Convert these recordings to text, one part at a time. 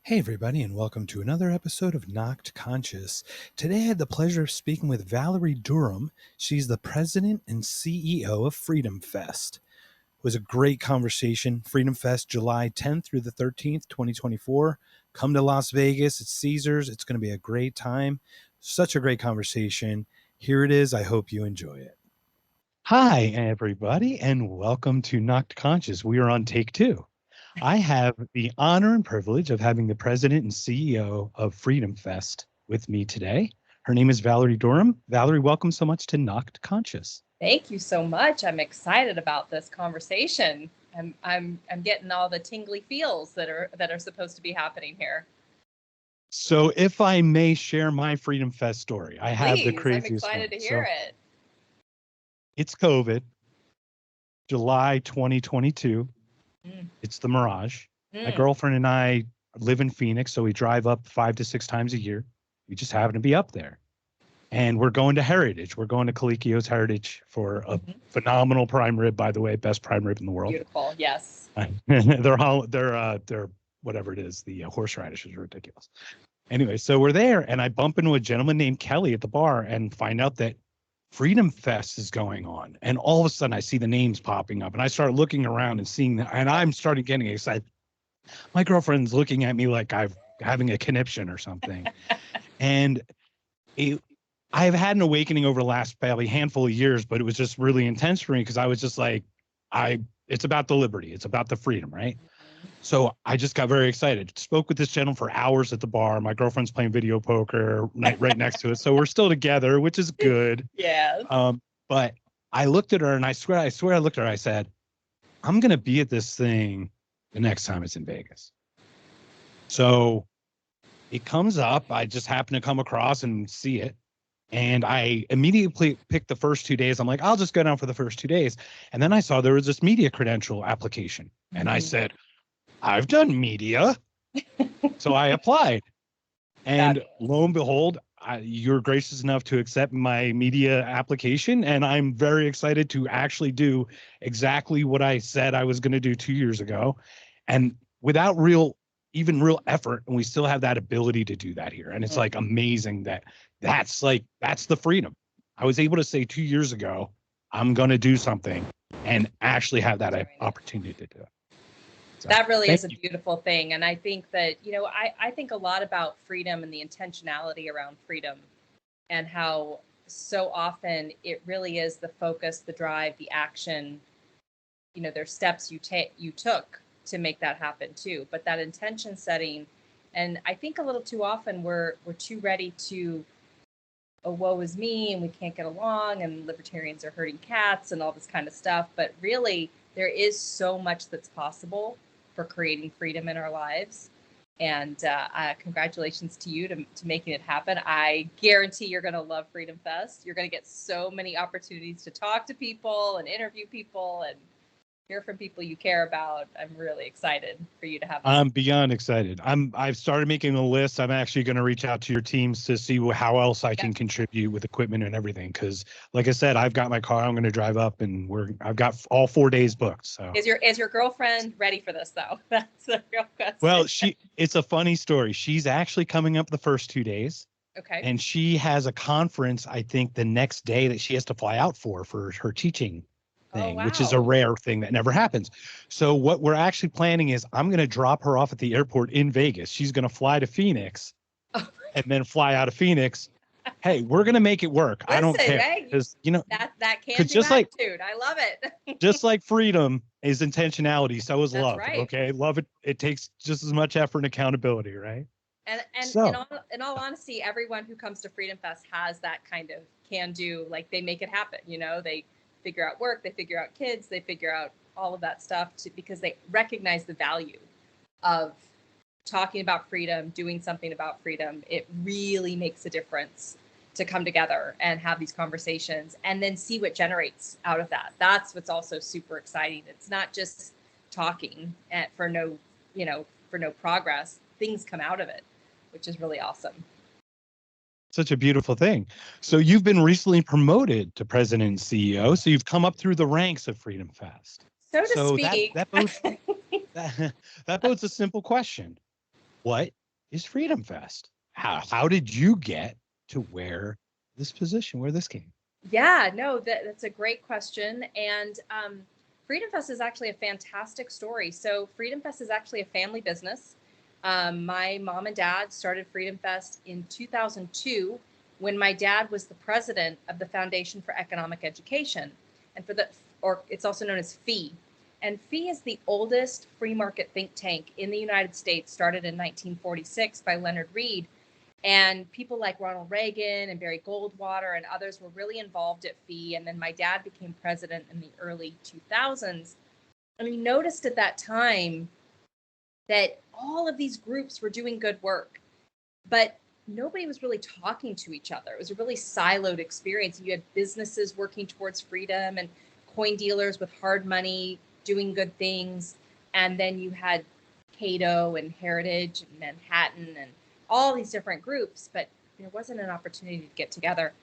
Hey, everybody, and welcome to another episode of Knocked Conscious. Today, I had the pleasure of speaking with Valerie Durham. She's the president and CEO of FreedomFest. It was a great conversation. FreedomFest, July 10th through the 13th, 2024. Come to Las Vegas. It's Caesars. It's going to be a great time. Such a great conversation. Here it is. I hope you enjoy it. Hi, everybody, and welcome to Knocked Conscious. We are on take two. I have the honor and privilege of having the president and CEO of FreedomFest with me today. Her name is Valerie Durham. Valerie, welcome so much to Knocked Conscious. Thank you so much. I'm excited about this conversation. I'm getting all the tingly feels that are supposed to be happening here. So, if I may share my FreedomFest story, I have the Please, craziest I'm one. excited to hear it. It's COVID, July 2022. Mm. It's the Mirage. My girlfriend and I live in Phoenix, so we drive up 5 to 6 times a year. We just happen to be up there. And we're going to Heritage. We're going to Colicchio's Heritage for a phenomenal prime rib, by the way, best prime rib in the world. Beautiful, yes. they're whatever it is, the horseradish is ridiculous. Anyway, so we're there, and I bump into a gentleman named Kelly at the bar and find out that Freedom Fest is going on. And all of a sudden I see the names popping up and I start looking around and seeing that, and I'm starting getting excited. My girlfriend's looking at me like I'm having a conniption or something. And I've had an awakening over the last probably handful of years, but it was just really intense for me because I was just like, it's about the liberty. It's about the freedom, right? So I just got very excited. Spoke with this gentleman for hours at the bar. My girlfriend's playing video poker right next to us. So we're still together, which is good. Yeah. But I looked at her and I swear I looked at her. I said, I'm going to be at this thing the next time it's in Vegas. So it comes up. I just happen to come across and see it. And I immediately picked the first 2 days. I'm like, I'll just go down for the first 2 days. And then I saw there was this media credential application. And I said, I've done media. So I applied. And lo and behold, you're gracious enough to accept my media application. And I'm very excited to actually do exactly what I said I was going to do 2 years ago. And without real effort. And we still have that ability to do that here. And it's like amazing that's the freedom. I was able to say 2 years ago, I'm going to do something and actually have that opportunity to do it. So, that really is a beautiful thing. And I think that, I think a lot about freedom and the intentionality around freedom and how so often it really is the focus, the drive, the action, there's steps you took to make that happen too. But that intention setting, and I think a little too often we're too ready to, oh, woe is me, and we can't get along, and libertarians are herding cats and all this kind of stuff. But really, there is so much that's possible for creating freedom in our lives. And congratulations to you to making it happen. I guarantee you're going to love Freedom Fest. You're going to get so many opportunities to talk to people and interview people and hear from people you care about. I'm really excited for you to have. I'm beyond excited. I've started making a list. I'm actually going to reach out to your teams to see how else I can contribute with equipment and everything. Because, like I said, I've got my car. I'm going to drive up, and I've got all 4 days booked. So is your girlfriend ready for this though? That's the real question. Well, it's a funny story. She's actually coming up the first 2 days. Okay. And she has a conference, I think, the next day that she has to fly out for her teaching thing, which is a rare thing that never happens. So what we're actually planning is I'm going to drop her off at the airport in Vegas. She's going to fly to Phoenix and then fly out of Phoenix. Hey, we're going to make it work. Listen, I don't care. Because, that can do attitude. I love it. Just like freedom is intentionality, so is love. Right. Okay. Love it takes just as much effort and accountability, right? And in all honesty, everyone who comes to Freedom Fest has that kind of can do, like they make it happen. They figure out work, they figure out kids, they figure out all of that stuff because they recognize the value of talking about freedom, doing something about freedom. It really makes a difference to come together and have these conversations and then see what generates out of that. That's what's also super exciting. It's not just talking for no progress. Things come out of it, which is really awesome. Such a beautiful thing. So you've been recently promoted to president and CEO. So you've come up through the ranks of Freedom Fest. So to speak. That bodes a simple question. what is Freedom Fest? How did you get to where this came? Yeah, no, that's a great question. And Freedom Fest is actually a fantastic story. So Freedom Fest is actually a family business. My mom and dad started Freedom Fest in 2002 when my dad was the president of the Foundation for Economic Education. And or it's also known as FEE. And FEE is the oldest free market think tank in the United States, started in 1946 by Leonard Read. And people like Ronald Reagan and Barry Goldwater and others were really involved at FEE. And then my dad became president in the early 2000s. And he noticed at that time that all of these groups were doing good work, but nobody was really talking to each other. It was a really siloed experience. You had businesses working towards freedom and coin dealers with hard money doing good things. And then you had Cato and Heritage and Manhattan and all these different groups, but there wasn't an opportunity to get together.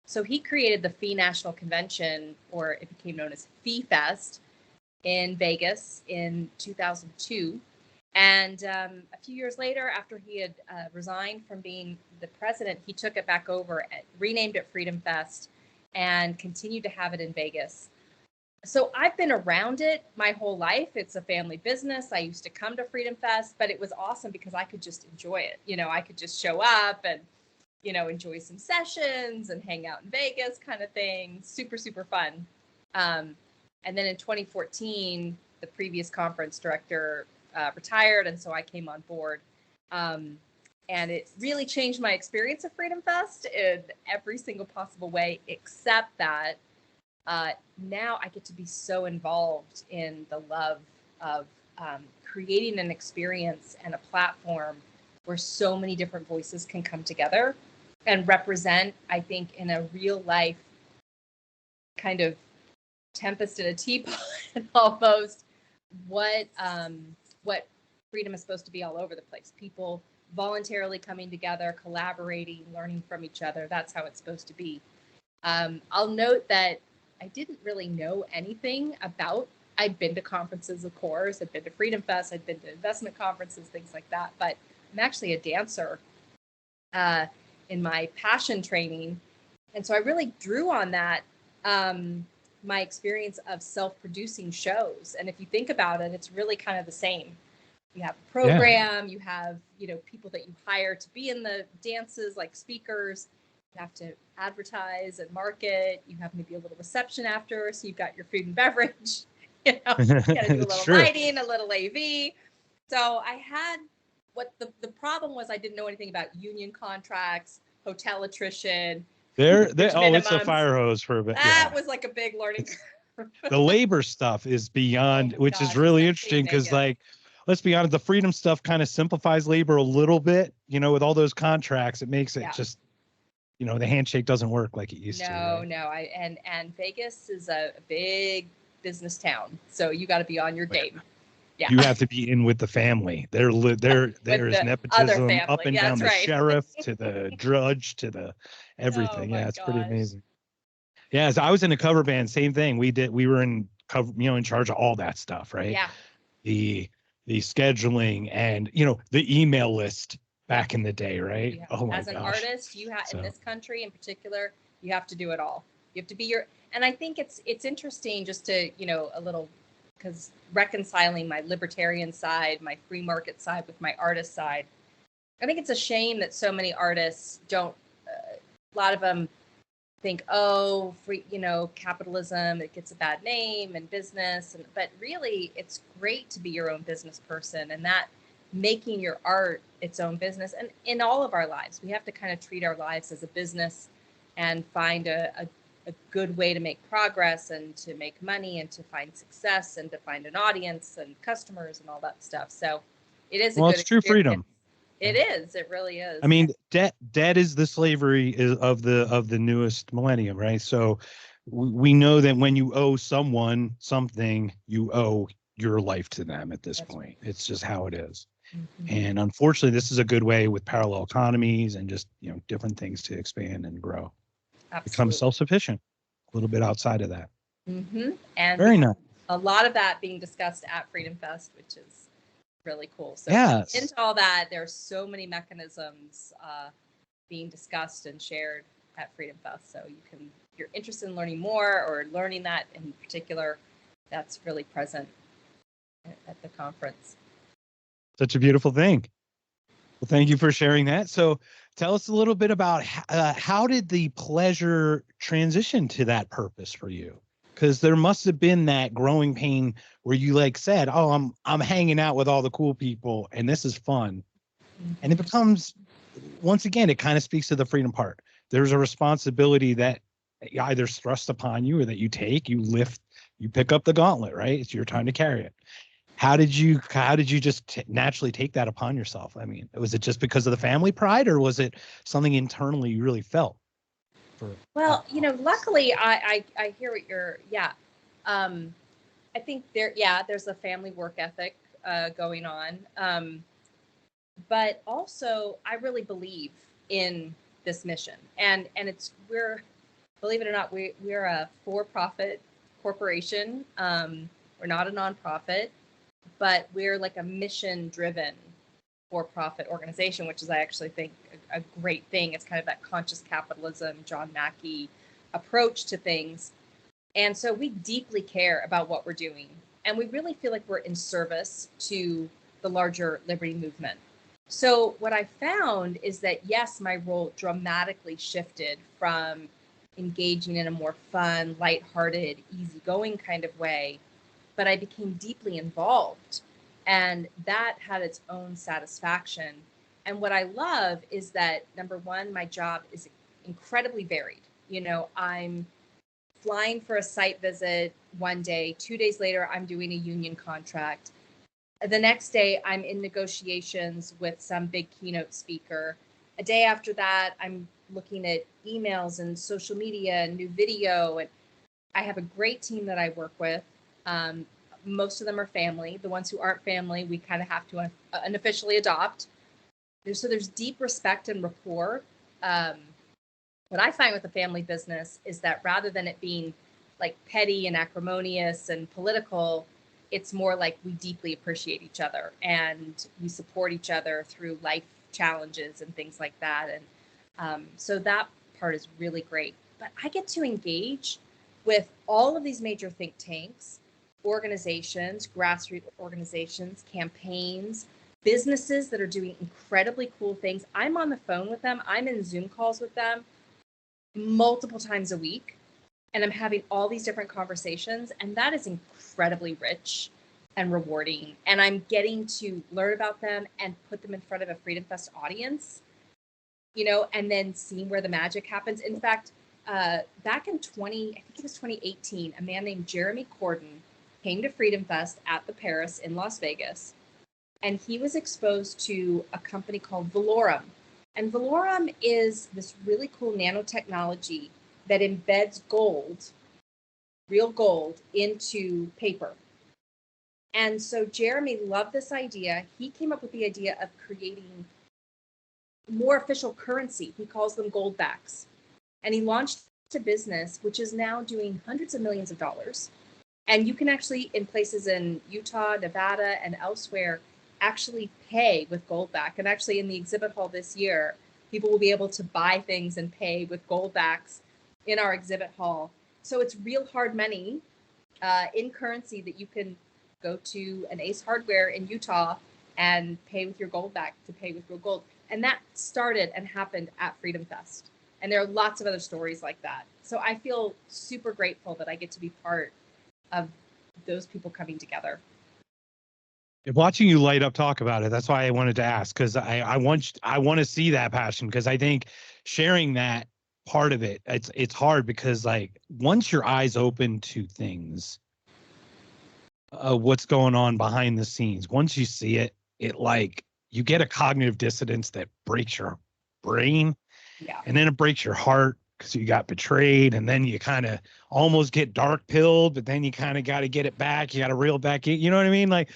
So he created the FEE National Convention, or it became known as FEE Fest, in Vegas in 2002. And a few years later, after he had resigned from being the president, he took it back over, renamed it Freedom Fest, and continued to have it in Vegas. So I've been around it my whole life. It's a family business. I used to come to Freedom Fest, but it was awesome because I could just enjoy it. I could just show up and, enjoy some sessions and hang out in Vegas kind of thing. Super, super fun. And then in 2014, the previous conference director retired. And so I came on board. And it really changed my experience of Freedom Fest in every single possible way, except that now I get to be so involved in the love of creating an experience and a platform where so many different voices can come together and represent, I think, in a real life kind of tempest in a teapot almost what freedom is supposed to be all over the place. People voluntarily coming together, collaborating, learning from each other. That's how it's supposed to be. I'll note that I didn't really know anything about, I'd been to conferences, of course, I'd been to Freedom Fest, I'd been to investment conferences, things like that, but I'm actually a dancer in my passion training. And so I really drew on that, my experience of self-producing shows. And if you think about it, it's really kind of the same. You have a program, you have, people that you hire to be in the dances, like speakers. You have to advertise and market. You have maybe a little reception after, so you've got your food and beverage. You got to do a little lighting, a little AV. So I had what the problem was. I didn't know anything about union contracts, hotel attrition. It's a fire hose for a bit. That was like a big learning curve. The labor stuff is beyond, which is really interesting because, like, let's be honest, the freedom stuff kind of simplifies labor a little bit. With all those contracts, it makes it just. The handshake doesn't work like it used to. Right? No. And Vegas is a big business town, so you got to be on your game. Yeah, you have to be in with the family. There is nepotism up and down the sheriff to the judge to the everything. It's pretty amazing. Yeah, as I was in a cover band, same thing. We were in cover, in charge of all that stuff, right? Yeah. The scheduling and the email list. Back in the day, right? Oh my gosh. As an artist, you have in this country in particular, you have to do it all. You have to be and I think it's interesting just to, a little, because reconciling my libertarian side, my free market side with my artist side. I think it's a shame that so many artists don't, a lot of them think, oh, free, capitalism, it gets a bad name and business. But really, it's great to be your own business person, and that making your art its own business. And in all of our lives, we have to kind of treat our lives as a business and find a good way to make progress and to make money and to find success and to find an audience and customers and all that stuff. So it is it's true freedom. It is. It really is. I mean, debt is the slavery of the newest millennium, right? So we know that when you owe someone something, you owe your life to them at this point. Right. It's just how it is. Mm-hmm. And unfortunately, this is a good way with parallel economies and just, different things to expand and grow. Absolutely. Become self-sufficient, a little bit outside of that. Mm-hmm. And very nice. A lot of that being discussed at Freedom Fest, which is really cool. So Yes. into all that, there are so many mechanisms being discussed and shared at Freedom Fest. So you can, if you're interested in learning more or learning that in particular, that's really present at the conference. Such a beautiful thing. Well, thank you for sharing that. So tell us a little bit about how did the pleasure transition to that purpose for you? Because there must have been that growing pain where you like said, "Oh, I'm hanging out with all the cool people, and this is fun." And it becomes, once again, it kind of speaks to the freedom part. There's a responsibility that either is thrust upon you or that you take. You lift, you pick up the gauntlet, right? It's your time to carry it. How did you just naturally take that upon yourself? I mean, was it just because of the family pride, or was it something internally you really felt? Well, luckily I hear what you're, I think there's a family work ethic going on. But also I really believe in this mission, and believe it or not, we're a for-profit corporation. We're not a nonprofit, but we're like a mission-driven for-profit organization, which is, I actually think, a great thing. It's kind of that conscious capitalism, John Mackey approach to things. And so we deeply care about what we're doing. And we really feel like we're in service to the larger liberty movement. So what I found is that, yes, my role dramatically shifted from engaging in a more fun, lighthearted, easygoing kind of way, but I became deeply involved. And that had its own satisfaction. And what I love is that, number one, my job is incredibly varied. I'm flying for a site visit one day. 2 days later, I'm doing a union contract. The next day, I'm in negotiations with some big keynote speaker. A day after that, I'm looking at emails and social media and new video. And I have a great team that I work with. Most of them are family. The ones who aren't family, we kind of have to unofficially adopt. So there's deep respect and rapport. What I find with the family business is that rather than it being like petty and acrimonious and political, it's more like we deeply appreciate each other and we support each other through life challenges and things like that. And so that part is really great. But I get to engage with all of these major think tanks, organizations, grassroots organizations, campaigns, businesses that are doing incredibly cool things. I'm on the phone with them. I'm in Zoom calls with them multiple times a week. And I'm having all these different conversations. And that is incredibly rich and rewarding. And I'm getting to learn about them and put them in front of a Freedom Fest audience, and then seeing where the magic happens. In fact, back in I think it was 2018, a man named Jeremy Corden came to Freedom Fest at the Paris in Las Vegas. And he was exposed to a company called Valorum. And Valorum is this really cool nanotechnology that embeds gold, real gold, into paper. And so Jeremy loved this idea. He came up with the idea of creating more official currency. He calls them goldbacks. And he launched a business which is now doing hundreds of millions of dollars. And you can actually, in places in Utah, Nevada, and elsewhere, actually pay with goldback. And actually in the exhibit hall this year, people will be able to buy things and pay with goldbacks in our exhibit hall. So it's real hard money in currency that you can go to an Ace Hardware in Utah and pay with your goldback to pay with real gold. And that started and happened at Freedom Fest. And there are lots of other stories like that. So I feel super grateful that I get to be part of those people coming together. Watching you light up talk about it, that's why I wanted to ask, because I want to see that passion, because I think sharing that part of it's hard, because like once your eyes open to things, what's going on behind the scenes, once you see it like you get a cognitive dissonance that breaks your brain, and then it breaks your heart because you got betrayed, and then you kind of almost get dark pilled, but then you kind of got to get it back, you got to reel back in, you know what I mean? Like,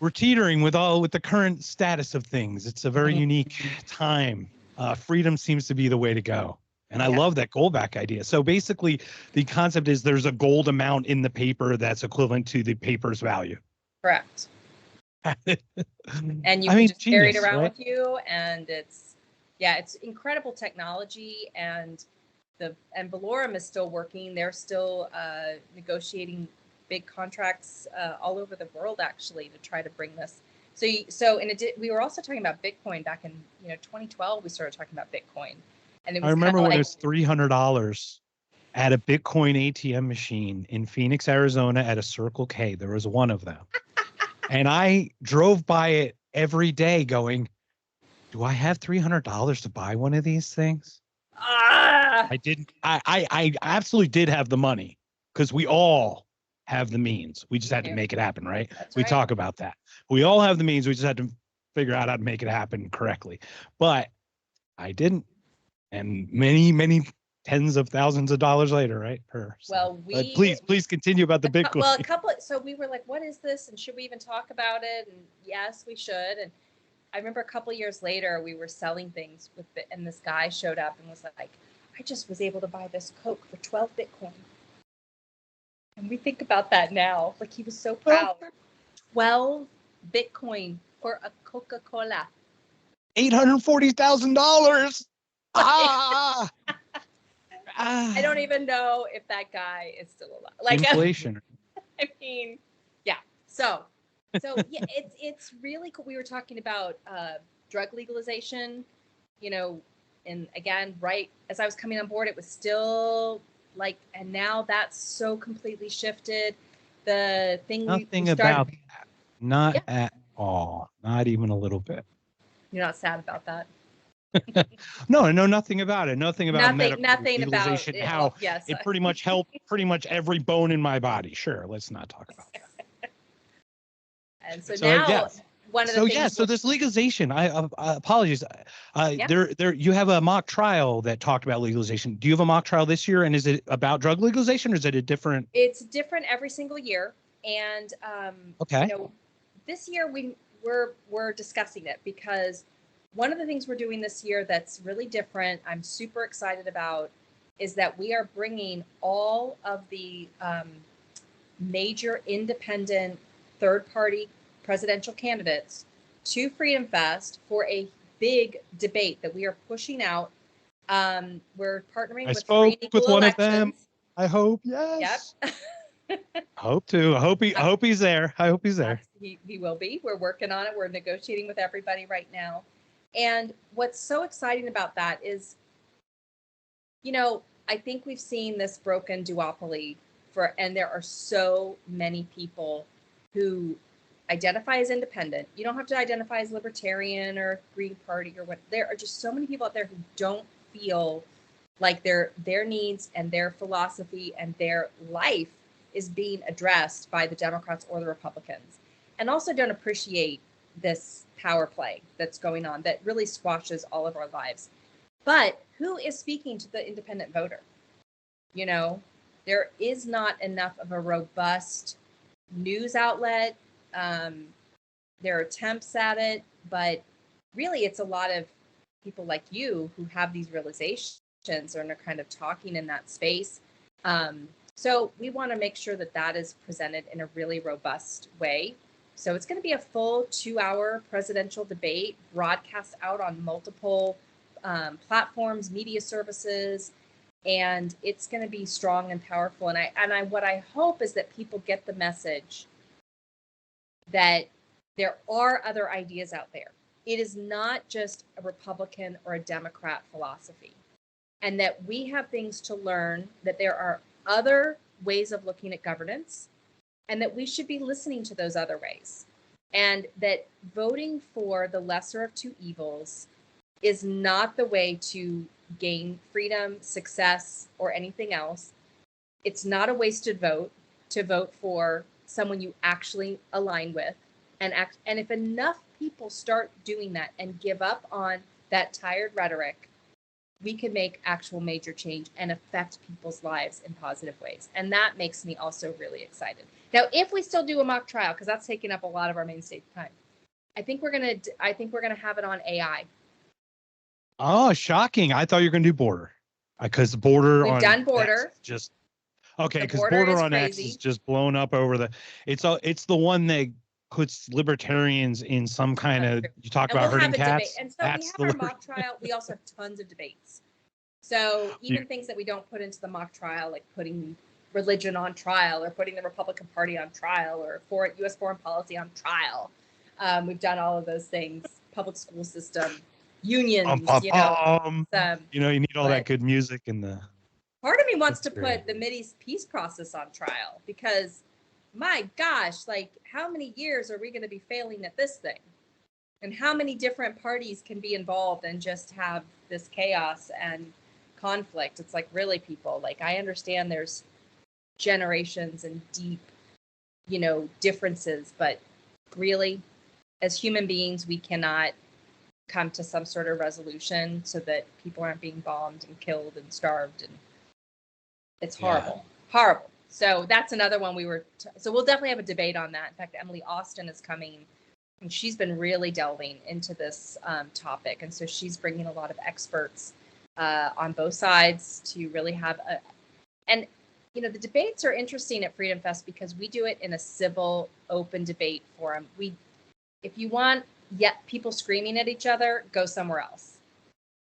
we're teetering with the current status of things. It's a very unique time. Freedom seems to be the way to go. And I love that goldback idea. So basically the concept is there's a gold amount in the paper that's equivalent to the paper's value. Correct. and you I can mean, just carry it genius, around right? with you, and it's incredible technology. And Valorum is still working. They're still negotiating big contracts all over the world, actually, to try to bring this. We were also talking about Bitcoin back in 2012. We started talking about Bitcoin, and it I was kind remember of when it like was $300 at a Bitcoin ATM machine in Phoenix, Arizona at a Circle K. There was one of them. And I drove by it every day going, do I have $300 to buy one of these things? ah, I didn't. I absolutely did have the money because we all have the means. We just had to make it happen, right? that's We right. talk about that. We all have the means. We just had to figure out how to make it happen correctly. But I didn't. And many, many tens of thousands of dollars later, right? Well, but please continue about the Bitcoin. Well, so we were like, what is this? And should we even talk about it? And yes, we should. And I remember a couple of years later, we were selling things and this guy showed up and was like, I just was able to buy this Coke for 12 Bitcoin. And we think about that now. Like, he was so proud. 12 Bitcoin for a Coca-Cola. $840,000. I don't even know if that guy is still alive. Like, inflation. I mean, yeah. So yeah, it's really cool. We were talking about drug legalization, and again, right as I was coming on board, it was still like, and now that's so completely shifted. The thing Nothing we started, about that. Not at all. Not even a little bit. You're not sad about that. No, nothing about it. Nothing about medical About legalization. it. How Well, yes, it pretty much helped pretty much every bone in my body. Sure, let's not talk about that. And so now, yes. one of the things. So this legalization. I apologies. There you have a mock trial that talked about legalization. Do you have a mock trial this year? And is it about drug legalization, or is it a different? It's different every single year, and okay. This year we're discussing it because one of the things we're doing this year that's really different, I'm super excited about, is that we are bringing all of the major independent third-party presidential candidates to Freedom Fest for a big debate that we are pushing out. We're partnering with spoke Free with one Elections. of them. I hope, yes. Yep. Hope to. I hope he's there. I hope he's there. He will be. We're working on it. We're negotiating with everybody right now. And what's so exciting about that is, I think we've seen this broken duopoly and there are so many people who identify as independent. You don't have to identify as libertarian or Green Party or what. There are just so many people out there who don't feel like their needs and their philosophy and their life is being addressed by the Democrats or the Republicans, and also don't appreciate this power play that's going on that really squashes all of our lives. But who is speaking to the independent voter? There is not enough of a robust news outlet. There are attempts at it, but really it's a lot of people like you who have these realizations and are kind of talking in that space. So we want to make sure that is presented in a really robust way. So it's going to be a full 2-hour presidential debate broadcast out on multiple platforms, media services, and it's going to be strong and powerful. And what I hope is that people get the message that there are other ideas out there. It is not just a Republican or a Democrat philosophy, and that we have things to learn, that there are other ways of looking at governance, and that we should be listening to those other ways, and that voting for the lesser of two evils is not the way to gain freedom, success, or anything else. It's not a wasted vote to vote for someone you actually align with, and if enough people start doing that and give up on that tired rhetoric, we can make actual major change and affect people's lives in positive ways. And that makes me also really excited. Now, if we still do a mock trial, because that's taking up a lot of our main stage time, I think we're gonna have it on AI. Oh, shocking! I thought you were gonna do Border, because Border. We've done Border. Just okay, because Border on X is just blown up over the. It's the one that puts libertarians in some kind That's of, true. you talk And about we'll have herding a debate. cats. And so we That's have the our mock trial. We also have tons of debates. So even things that we don't put into the mock trial, like putting religion on trial or putting the Republican Party on trial or U.S. foreign policy on trial. We've done all of those things. Public school system, unions, you know. You need all that good music and the. Part of me wants to great. put the Mideast peace process on trial because, my gosh, like how many years are we going to be failing at this thing? And how many different parties can be involved and just have this chaos and conflict? It's like, really, people, like, I understand there's generations and deep, differences, but really, as human beings, we cannot come to some sort of resolution so that people aren't being bombed and killed and starved, and it's horrible. Horrible. So that's another one so we'll definitely have a debate on that. In fact, Emily Austin is coming, and she's been really delving into this topic, and so she's bringing a lot of experts on both sides to really have and the debates are interesting at Freedom Fest because we do it in a civil, open debate forum. If you want people screaming at each other, go somewhere else.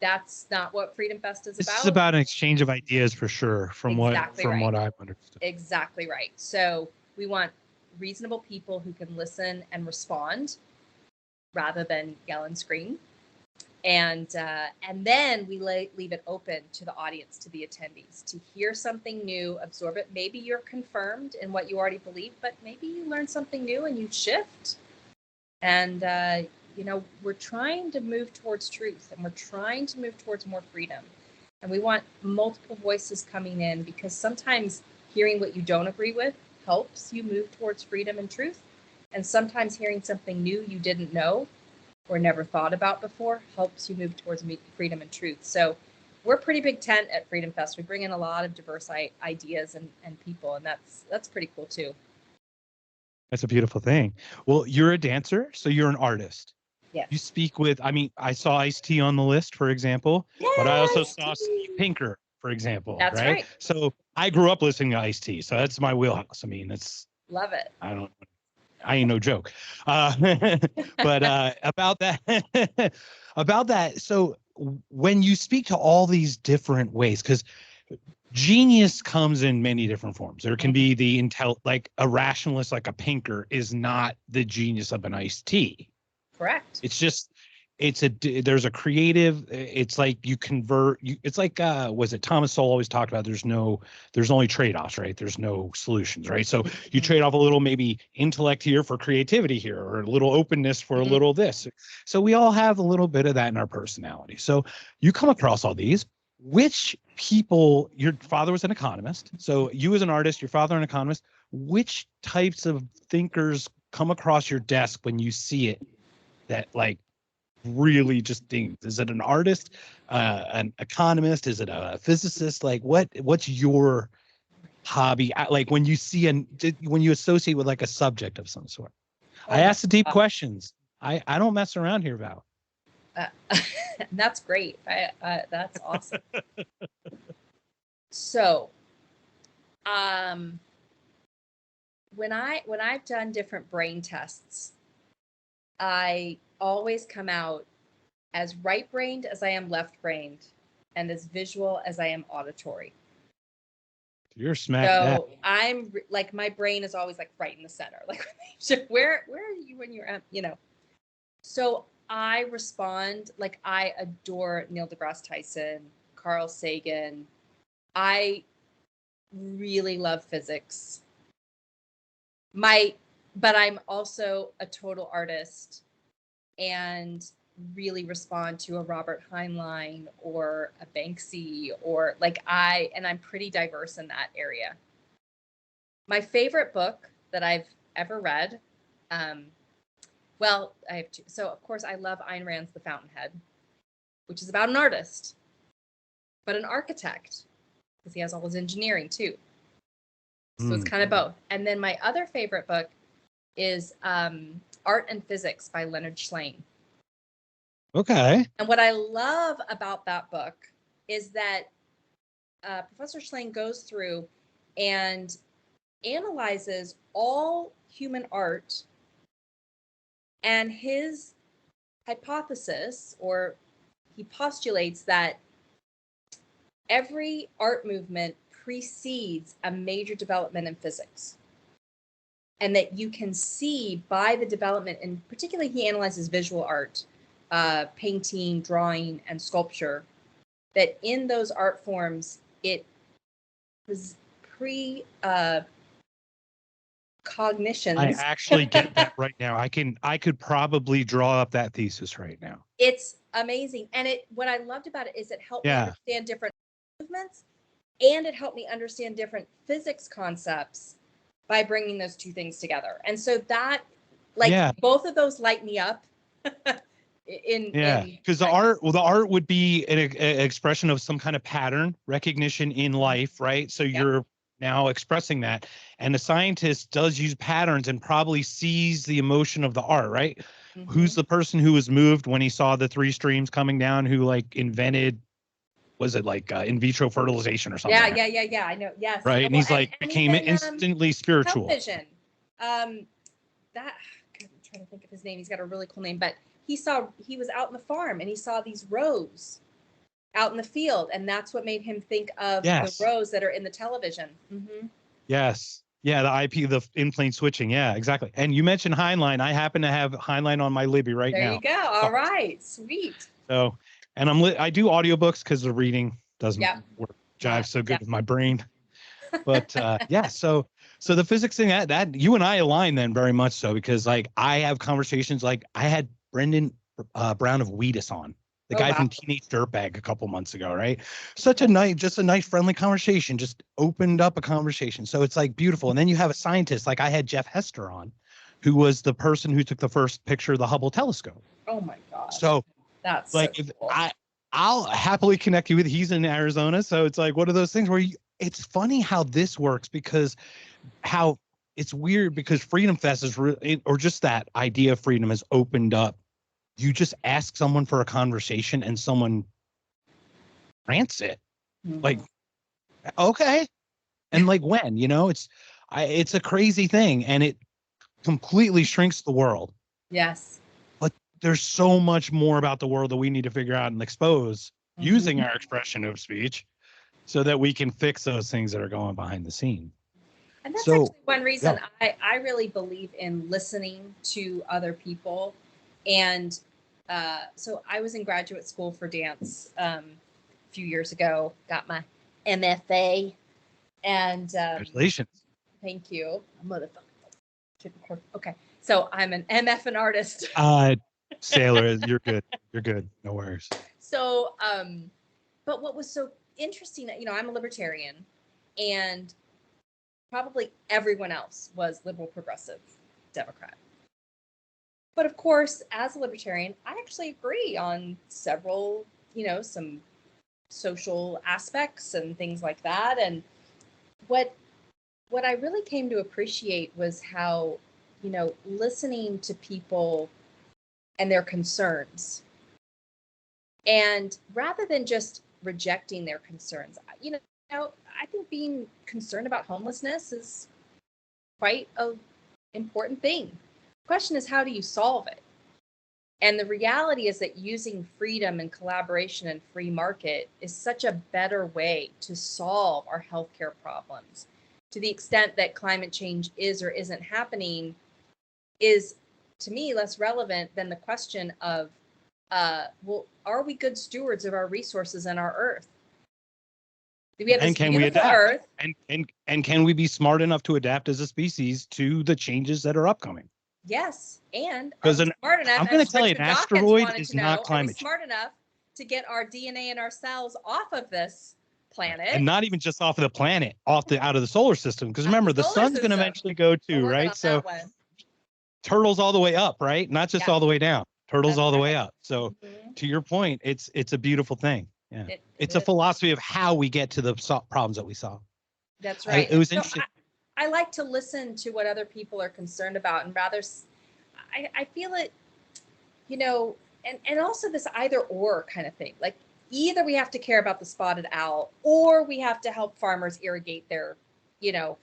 That's not what Freedom Fest is about. This is about an exchange of ideas for sure, from what I've understood. Exactly right. So we want reasonable people who can listen and respond rather than yell and scream. And then we leave it open to the audience, to the attendees, to hear something new, absorb it. Maybe you're confirmed in what you already believe, but maybe you learn something new and you shift. And, we're trying to move towards truth, and we're trying to move towards more freedom. And we want multiple voices coming in because sometimes hearing what you don't agree with helps you move towards freedom and truth. And sometimes hearing something new you didn't know or never thought about before helps you move towards freedom and truth. So we're a pretty big tent at Freedom Fest. We bring in a lot of diverse ideas and people, and that's pretty cool too. That's a beautiful thing. Well, you're a dancer, so you're an artist. Yes. You speak with, I saw Ice-T on the list, for example, but I also saw Steve Pinker, for example. That's right. So I grew up listening to Ice-T, so that's my wheelhouse. I mean, love it. I ain't no joke. But about that, so when you speak to all these different ways, because genius comes in many different forms. There can be the like a rationalist, like a Pinker, is not the genius of an Ice-T. Correct. It's just, there's a creative, it's like you convert, it's like, was it Thomas Sowell always talked about, there's only trade-offs, right? There's no solutions, right? So you trade off a little maybe intellect here for creativity here, or a little openness for a little this. So we all have a little bit of that in our personality. So you come across all these. Which people, your father was an economist, so you as an artist, your father an economist, which types of thinkers come across your desk when you see it that like really just dings? Is it an artist, an economist? Is it a physicist? Like what's your hobby? Like when you when you associate with like a subject of some sort. I ask the deep questions. I don't mess around here, Val. That's great. That's awesome. So, when I've done different brain tests, I always come out as right-brained as I am left-brained, and as visual as I am auditory. You're smack that. So I'm like, my brain is always like right in the center. Like, where are you when you're at, So I respond, like, I adore Neil deGrasse Tyson, Carl Sagan. I really love physics. But I'm also a total artist and really respond to a Robert Heinlein or a Banksy, or I'm pretty diverse in that area. My favorite book that I've ever read, well, I have two. So, of course, I love Ayn Rand's The Fountainhead, which is about an artist, but an architect, because he has all his engineering, too. So it's kind of both. And then my other favorite book is Art and Physics by Leonard Shlain. Okay. And what I love about that book is that Professor Shlain goes through and analyzes all human art And his hypothesis, or he postulates that every art movement precedes a major development in physics. And that you can see by the development, and particularly he analyzes visual art, painting, drawing, and sculpture, that in those art forms, it was cognitions. I actually get that right now. I could probably draw up that thesis right now. It's amazing. And what I loved about it is it helped me Yeah. understand different movements, and it helped me understand different physics concepts by bringing those two things together. And so that, like, Yeah. both of those light me up. Because the art would be an expression of some kind of pattern recognition in life, right? So you're now expressing that, and the scientist does use patterns and probably sees the emotion of the art, right? Mm-hmm. Who's the person who was moved when he saw the three streams coming down, who like invented, was it like in vitro fertilization or something? Yeah, I know. Yes. Right. And he's like, became instantly spiritual. Television. I'm trying to think of his name. He's got a really cool name, but he was out in the farm and he saw these rows out in the field, and that's what made him think of the rows that are in the television. Mm-hmm. Yes. Yeah, the IP, the in-plane switching. Yeah, exactly. And you mentioned Heinlein. I happen to have Heinlein on my Libby right now. There you go. All right. Sweet. So, and I do audiobooks because the reading doesn't work, jive so good with my brain. But yeah, so the physics thing, that you and I align then very much so, because like I have conversations, like I had Brendan Brown of Wheatus on, the guy from Teenage Dirtbag a couple months ago, right? Such a nice friendly conversation, just opened up a conversation. So it's like beautiful. And then you have a scientist, like I had Jeff Hester on, who was the person who took the first picture of the Hubble telescope. Oh my gosh. So that's like, so cool. I'll happily connect you with, he's in Arizona. So it's like one of those things where it's funny how this works, because how it's weird, because Freedom Fest is really, or just that idea of freedom has opened up. You just ask someone for a conversation and someone grants it. Mm-hmm. Like, okay. And like when, it's a crazy thing, and it completely shrinks the world. Yes. But there's so much more about the world that we need to figure out and expose using our expression of speech, so that we can fix those things that are going behind the scene. And that's actually one reason I really believe in listening to other people. And so I was in graduate school for dance a few years ago, got my MFA. And congratulations. Thank you. Motherfucker. Okay. So I'm an MF and artist. Sailor, you're good. You're good. No worries. So, but what was so interesting, I'm a libertarian, and probably everyone else was liberal, progressive, Democrat. But of course, as a libertarian, I actually agree on several, some social aspects and things like that. And what I really came to appreciate was how, listening to people and their concerns, and rather than just rejecting their concerns, I think being concerned about homelessness is quite an important thing. The question is, how do you solve it? And the reality is that using freedom and collaboration and free market is such a better way to solve our healthcare problems. To the extent that climate change is or isn't happening is, to me, less relevant than the question of, well, are we good stewards of our resources and our earth? Do we have this beautiful earth? And can we be smart enough to adapt as a species to the changes that are upcoming? Yes, and because I'm going to tell you, an asteroid is not climate change. Smart enough to get our DNA and our cells off of this planet, and not even just off of the planet, out of the solar system. Because remember, the sun's going to eventually go too, right? So turtles all the way up, right? Not just all the way down. Turtles all the way up. So to your point, it's a beautiful thing. Yeah, it's a philosophy of how we get to the problems that we solve. That's right. It was interesting. I like to listen to what other people are concerned about, and rather, I feel it, and also this either or kind of thing. Like, either we have to care about the spotted owl, or we have to help farmers irrigate their,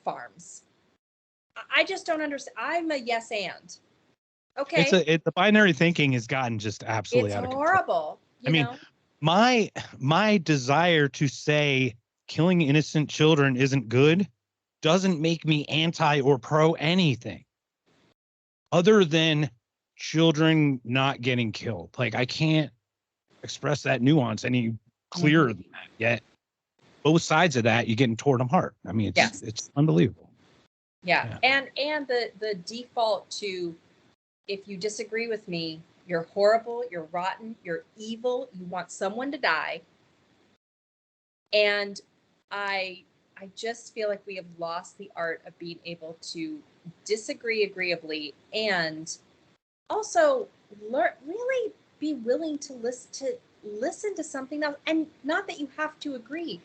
farms. I just don't understand. I'm a yes and. Okay. The binary thinking has gotten just absolutely It's out of control. horrible. I mean, my desire to say killing innocent children isn't good doesn't make me anti or pro anything other than children not getting killed. Like, I can't express that nuance any clearer than that. Yet both sides of that, you're getting torn apart. I mean, it's unbelievable. Yeah. And the default to, if you disagree with me, you're horrible, you're rotten, you're evil, you want someone to die. And I just feel like we have lost the art of being able to disagree agreeably and also really be willing to listen to something else. And not that you have to agree,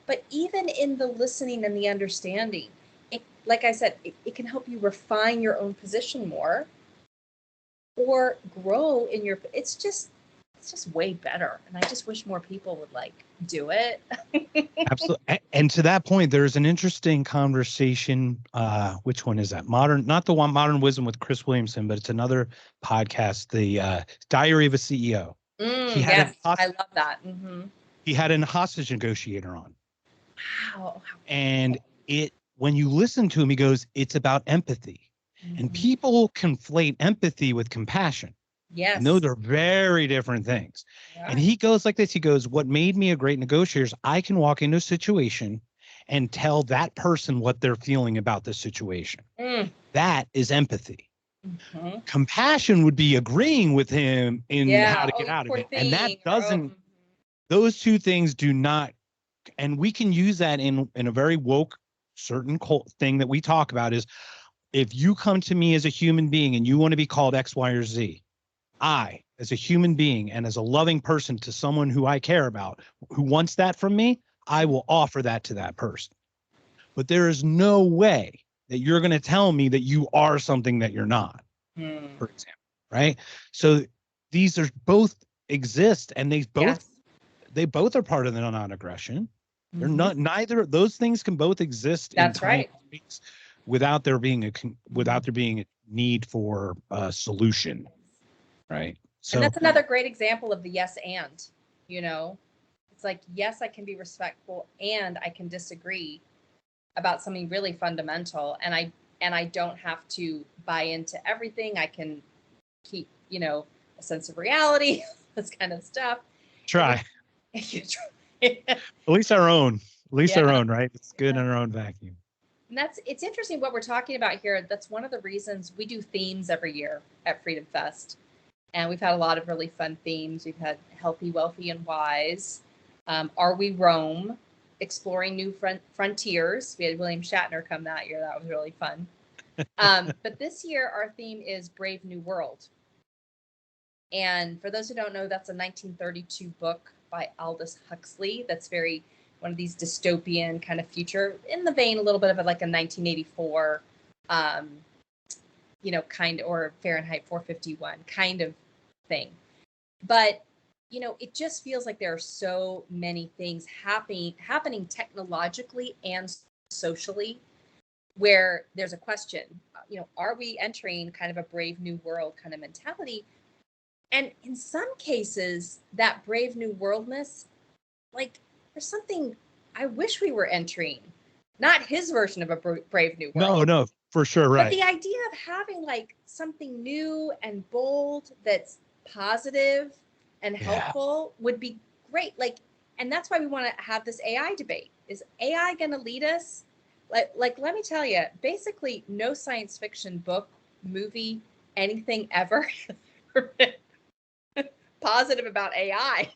but even in the listening and the understanding, it, like I said, it can help you refine your own position more or grow in your, it's just way better. And I just wish more people would like do it. Absolutely. And to that point, there's an interesting conversation. Which one is that? Not the one Modern Wisdom with Chris Williamson, but it's another podcast, the Diary of a CEO. Yes, I love that. Mm-hmm. He had a hostage negotiator on. Wow. And when you listen to him, he goes, it's about empathy. Mm-hmm. And people conflate empathy with compassion. Yes. And those are very different things. Yeah. And he goes like this. He goes, what made me a great negotiator is I can walk into a situation and tell that person what they're feeling about the situation. That is empathy. Mm-hmm. Compassion would be agreeing with him in how to get out of it. And that doesn't, those two things do not, and we can use that in a very woke certain thing that we talk about is, if you come to me as a human being and you want to be called X, Y, or Z, I, as a human being and as a loving person to someone who I care about, who wants that from me, I will offer that to that person. But there is no way that you're going to tell me that you are something that you're not, for example, right? So these are both exist, and they both are part of the non-aggression. They're not, neither of those things can both exist in time and space without there being a need for a solution. Right. So, and that's another great example of the yes and, it's like, yes, I can be respectful and I can disagree about something really fundamental. And I don't have to buy into everything. I can keep, a sense of reality, this kind of stuff. Try. At least our own, right? It's good in our own vacuum. And it's interesting what we're talking about here. That's one of the reasons we do themes every year at Freedom Fest. And we've had a lot of really fun themes. We've had Healthy, Wealthy, and Wise. Are We Rome? Exploring New Frontiers. We had William Shatner come that year. That was really fun. But this year, our theme is Brave New World. And for those who don't know, that's a 1932 book by Aldous Huxley. That's one of these dystopian kind of future, in the vein a little bit of like a 1984, kind, or Fahrenheit 451 kind of thing. But, it just feels like there are so many things happening technologically and socially where there's a question, are we entering kind of a brave new world kind of mentality? And in some cases, that brave new worldness, like, there's something I wish we were entering, not his version of a brave new world. No, for sure. Right. But the idea of having like something new and bold that's positive and helpful would be great. Like, and that's why we want to have this AI debate. Is AI going to lead us? Like, let me tell you, basically no science fiction book, movie, anything ever positive about AI.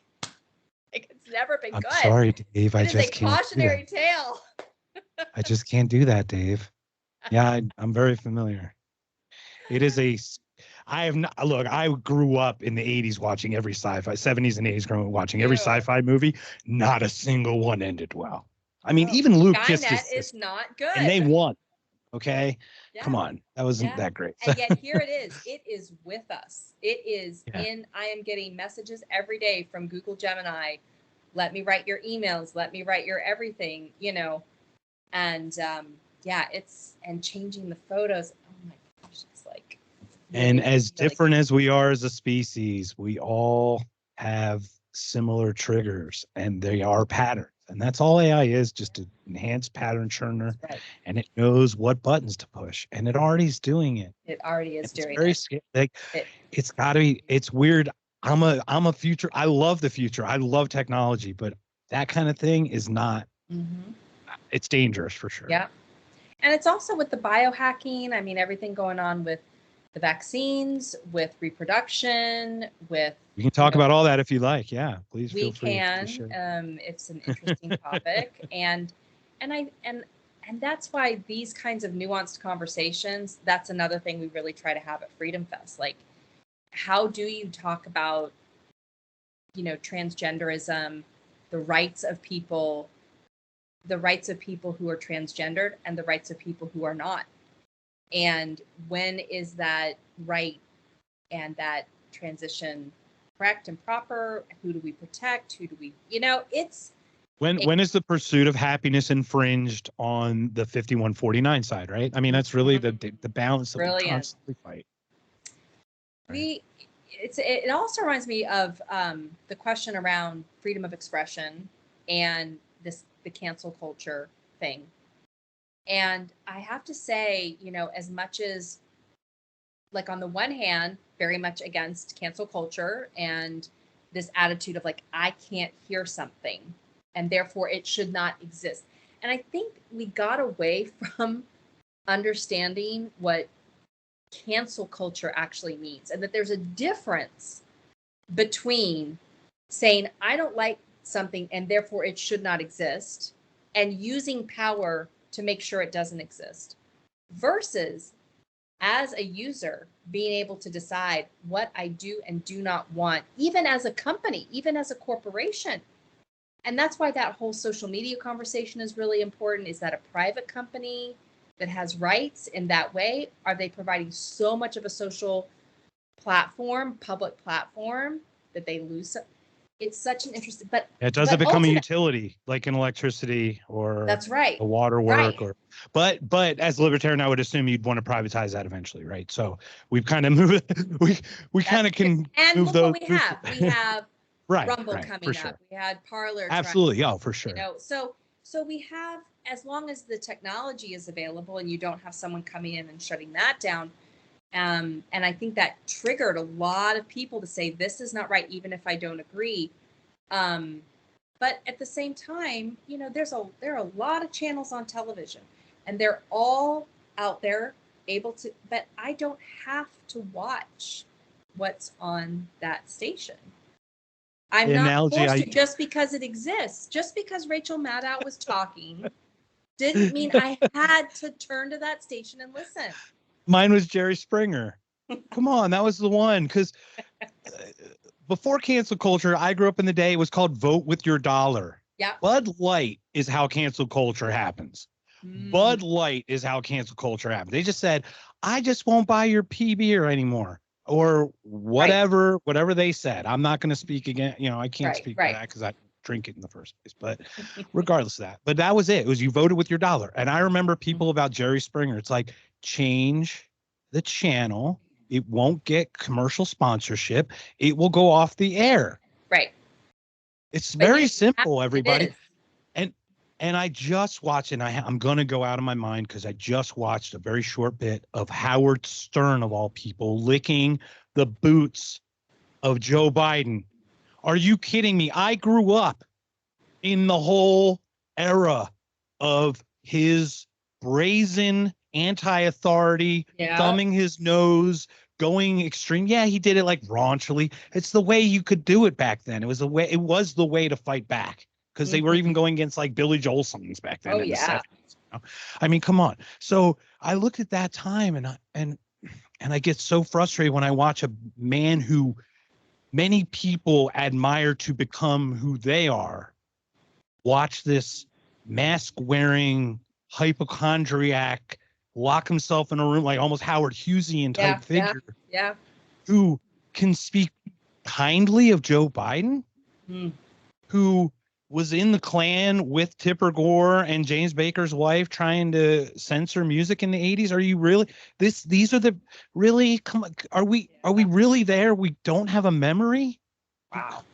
Like, it's never been good. I'm sorry, Dave. It is a cautionary tale. I just can't do that, Dave. Yeah, I'm very familiar. It is I grew up in the 80s watching every sci-fi, 70s and 80s growing up watching every sci-fi movie. Not a single one ended well. I mean, even Luke Skynet is not good. And they won. Okay. Yeah. Come on. That wasn't that great. And yet here it is. It is with us. It is I am getting messages every day from Google Gemini. Let me write your emails. Let me write your everything, and and changing the photos. Oh my gosh. It's like, And as really different as we are as a species, we all have similar triggers and they are patterns. And that's all AI is, just an enhanced pattern churner. right. And it knows what buttons to push. And it already is doing it. It already is And it's doing very it. scary. Like, It- it's gotta be, it's weird. I'm a future. I love the future. I love technology, but that kind of thing is not, Mhm. it's dangerous for sure. Yeah. And it's also with the biohacking. I mean, everything going on with the vaccines, with reproduction, with We can talk about all that if you like. Yeah, please we feel free to can. share. It's an interesting topic, and I and that's why these kinds of nuanced conversations. That's another thing we really try to have at Freedom Fest. Like, how do you talk about, transgenderism, the rights of people, who are transgendered, and the rights of people who are not, and when is that right and that transition correct and proper? Who do we protect? Who do we, it's When is the pursuit of happiness infringed on the 5149 side, right? I mean, that's really the balance that we brilliant. constantly fight. Right? It also reminds me of the question around freedom of expression and the cancel culture thing. And I have to say, as much as, like, on the one hand, very much against cancel culture and this attitude of, like, I can't hear something and therefore it should not exist. And I think we got away from understanding what cancel culture actually means, and that there's a difference between saying, I don't like something and therefore it should not exist, and using power to make sure it doesn't exist, versus, as a user, being able to decide what I do and do not want, even as a company, even as a corporation. And that's why that whole social media conversation is really important. Is that a private company that has rights in that way? Are they providing so much of a social platform, public platform, that they lose? It's such an interesting, but It doesn't become a utility like an electricity or that's right, a water work, right. but as a libertarian, I would assume you'd want to privatize that eventually, right? So we've kind of moved, we kind of can and move look those. what we have. We have right, Rumble coming for up. sure. We had Parlor. Absolutely, oh, for sure. So we have, as long as the technology is available and you don't have someone coming in and shutting that down. And I think that triggered a lot of people to say, this is not right, even if I don't agree. But at the same time, there are a lot of channels on television, and they're all out there able to, but I don't have to watch what's on that station. I'm not forced to, just because it exists. Just because Rachel Maddow was talking didn't mean I had to turn to that station and listen. Mine was Jerry Springer. Come on, that was the one. Because before cancel culture, I grew up in the day, it was called Vote with Your Dollar. Yeah. Bud Light is how cancel culture happens. Bud Light is how cancel culture happens. They just said, I just won't buy your P beer anymore, or whatever, whatever they said. I'm not going to speak again. I can't speak for that because I drink it in the first place, but regardless of that, but that was it. It was, you voted with your dollar. And I remember people about Jerry Springer. It's like, change the channel. It won't get commercial sponsorship. It will go off the air. Right. It's very simple, everybody. And I just watched, and I'm going to go out of my mind because I just watched a very short bit of Howard Stern, of all people, licking the boots of Joe Biden. Are you kidding me? I grew up in the whole era of his brazen anti-authority, thumbing his nose, going extreme. Yeah, he did it like raunchily. It's the way you could do it back then. It was the way to fight back, because they were even going against like Billy Joel songs back then. The 70s, I mean, come on. So I looked at that time and I get so frustrated when I watch a man who many people admire to become who they are, watch this mask wearing hypochondriac lock himself in a room, like almost Howard Hughesian type figure, who can speak kindly of Joe Biden, who was in the Klan with Tipper Gore and James Baker's wife trying to censor music in the 80s? Are you really these are the really come on, are we really there? We don't have a memory? Wow.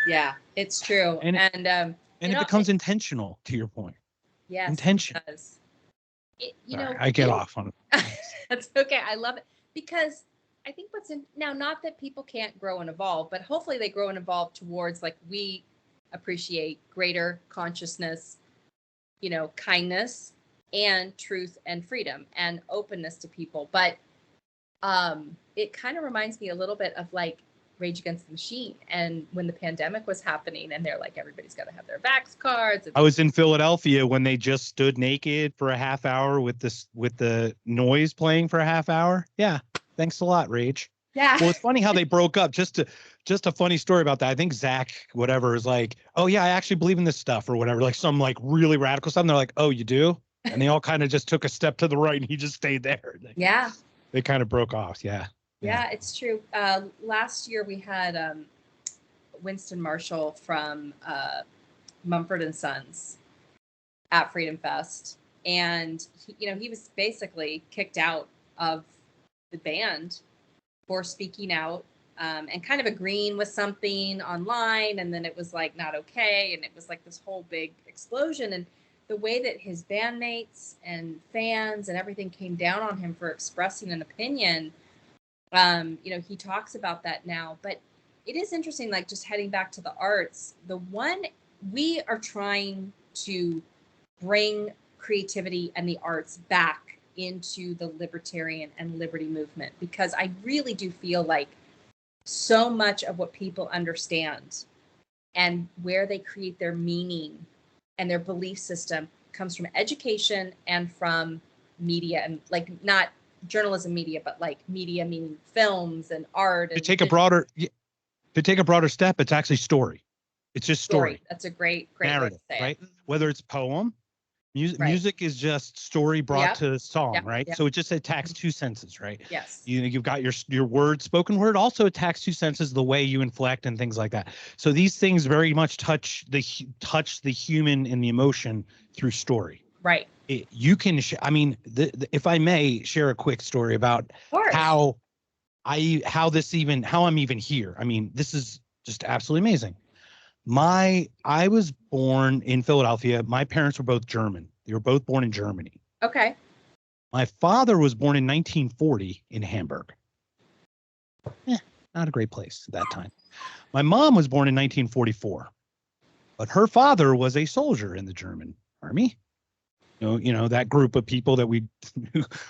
Yeah, it's true. And it becomes intentional, to your point. Yes, intention. It does. I get off on it. That's okay. I love it because I think what's in now, not that people can't grow and evolve, but hopefully they grow and evolve towards like we appreciate greater consciousness, kindness and truth and freedom and openness to people. But it kind of reminds me a little bit of like Rage Against the Machine and when the pandemic was happening and they're like, everybody's got to have their vax cards. I was in Philadelphia when they just stood naked for a half hour with the noise playing for a half hour. Yeah. Thanks a lot, Rage. Yeah. Well, it's funny how they broke up. Just a funny story about that. I think Zach, whatever, is like, oh yeah, I actually believe in this stuff or whatever, like some like really radical stuff. And they're like, oh, you do? And they all kind of just took a step to the right and he just stayed there. Yeah. They kind of broke off. Yeah. Yeah, it's true. Last year we had Winston Marshall from Mumford & Sons at FreedomFest. And he was basically kicked out of the band for speaking out and kind of agreeing with something online. And then it was like not okay. And it was like this whole big explosion. And the way that his bandmates and fans and everything came down on him for expressing an opinion, he talks about that now. But it is interesting, like just heading back to the arts, we are trying to bring creativity and the arts back into the libertarian and liberty movement, because I really do feel like so much of what people understand and where they create their meaning and their belief system comes from education and from media, and like not journalism media, but like media meaning films and art. And to take a broader step, it's actually story. It's just story. That's a great narrative, way to say right? it. Whether it's poem, music, Right. Music is just story brought to song, right? Yep. So it just attacks two senses, right? Yes. You've got your word, spoken word, also attacks two senses, the way you inflect and things like that. So these things very much touch the human and the emotion through story. Right. You can, if I may share a quick story about how I'm even here. I mean, this is just absolutely amazing. I was born in Philadelphia. My parents were both German. They were both born in Germany. Okay. My father was born in 1940 in Hamburg. Not a great place at that time. My mom was born in 1944, but her father was a soldier in the German army. That group of people that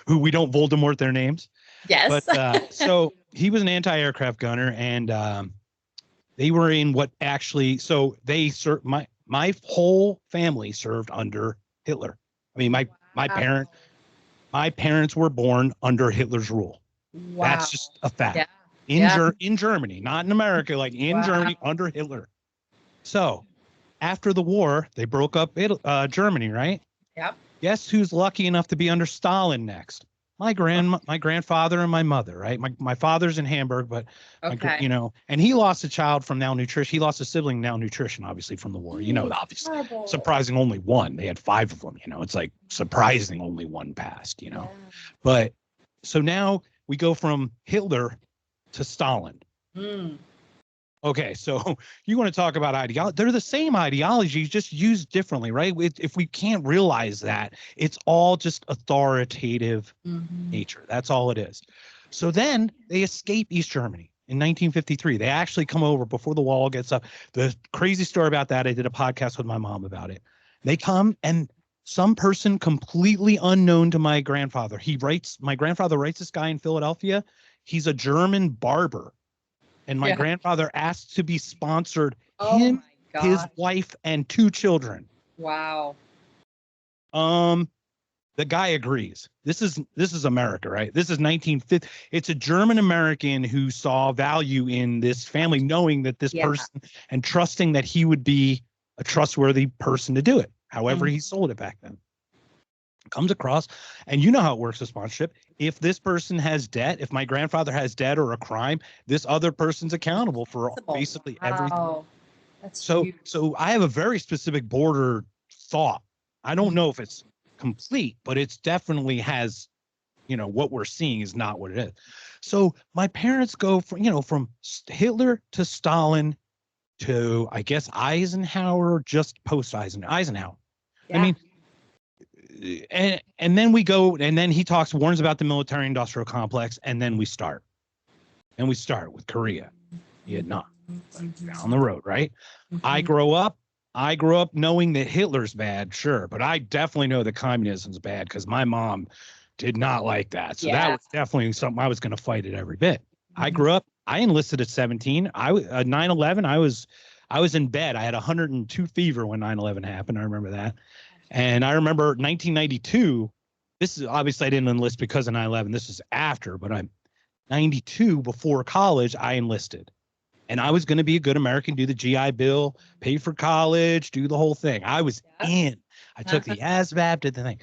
who we don't Voldemort their names. Yes. But so he was an anti-aircraft gunner, and they were in what actually. So they served. My whole family served under Hitler. I mean, my parents were born under Hitler's rule. Wow. That's just a fact. Yeah. In Germany, not in America, like in Germany under Hitler. So after the war, they broke up Germany, right? Yep. Guess who's lucky enough to be under Stalin next? My grandfather and my mother, right? My father's in Hamburg, but and he lost a child from malnutrition. He lost a sibling malnutrition, obviously from the war. Obviously, surprising only one. They had 5 of them. It's like surprising only one passed. Yeah. But so now we go from Hitler to Stalin. Okay, so you want to talk about ideology? They're the same ideologies, just used differently, right? If we can't realize that, it's all just authoritative nature. That's all it is. So then they escape East Germany in 1953. They actually come over before the wall gets up. The crazy story about that, I did a podcast with my mom about it. They come, and some person completely unknown to my grandfather, my grandfather writes this guy in Philadelphia. He's a German barber. And my grandfather asked to be sponsored, his wife, and 2 children. Wow. The guy agrees. This is America, right? This is 1950. It's a German American who saw value in this family, knowing that this person and trusting that he would be a trustworthy person to do it. However, he sold it back then. Comes across, and you know how it works with sponsorship. If this person has debt, if my grandfather has debt or a crime, this other person's accountable for basically everything. That's So, huge. so I have a very specific border thought. I don't know if it's complete, but it's definitely has, what we're seeing is not what it is. So my parents go from, from Hitler to Stalin to, I guess, Eisenhower, just post Eisenhower. I Yeah. mean, and then we go, and then he warns about the military industrial complex, and then we start. And we start with Korea, Vietnam, down the road, right? I grew up knowing that Hitler's bad, sure, but I definitely know that communism's bad because my mom did not like that. So that was definitely something I was going to fight it every bit. I grew up, I enlisted at 17. 9/11, I was in bed. I had 102 fever when 9/11 happened. I remember that. And I remember 1992. This is obviously I didn't enlist because of 9/11. This is after, but I'm 92 before college, I enlisted. And I was going to be a good American, do the GI Bill, pay for college, do the whole thing. I was in. I took the ASVAB, did the thing.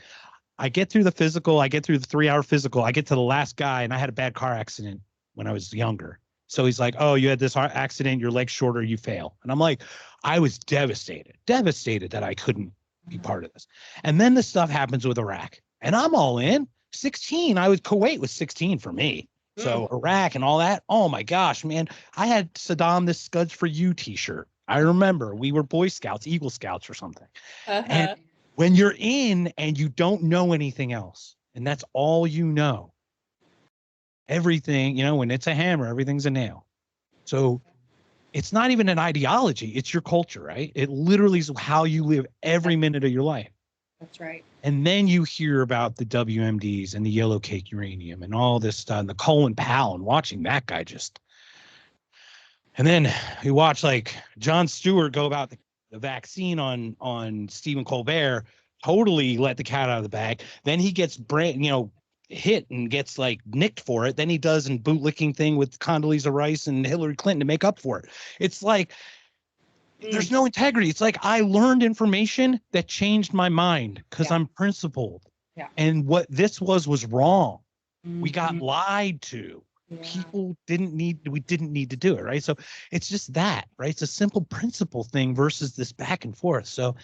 I get through the physical. I get through the 3-hour physical. I get to the last guy, and I had a bad car accident when I was younger. So he's like, "Oh, you had this accident. Your leg's shorter. You fail." And I'm like, I was devastated that I couldn't be part of this. And then the stuff happens with Iraq, and I'm all in. 16. Kuwait was 16 for me. So Iraq and all that. Oh my gosh, man. I had Saddam this Scuds for You t-shirt. I remember we were Boy Scouts, Eagle Scouts or something. And when you're in and you don't know anything else, and that's all you know, everything, when it's a hammer, everything's a nail. So it's not even an ideology. It's your culture, right? It literally is how you live every minute of your life. That's right. And then you hear about the WMDs and the yellow cake uranium and all this stuff, and the Colin Powell, and watching that guy and then you watch like Jon Stewart go about the vaccine on Stephen Colbert, totally let the cat out of the bag. Then he gets hit and gets like nicked for it. Then he does a bootlicking thing with Condoleezza Rice and Hillary Clinton to make up for it. It's like, there's no integrity. It's like I learned information that changed my mind because I'm principled. Yeah. And what this was wrong. We got lied to. Yeah. We didn't need to do it, right? So it's just that, right? It's a simple principle thing versus this back and forth. So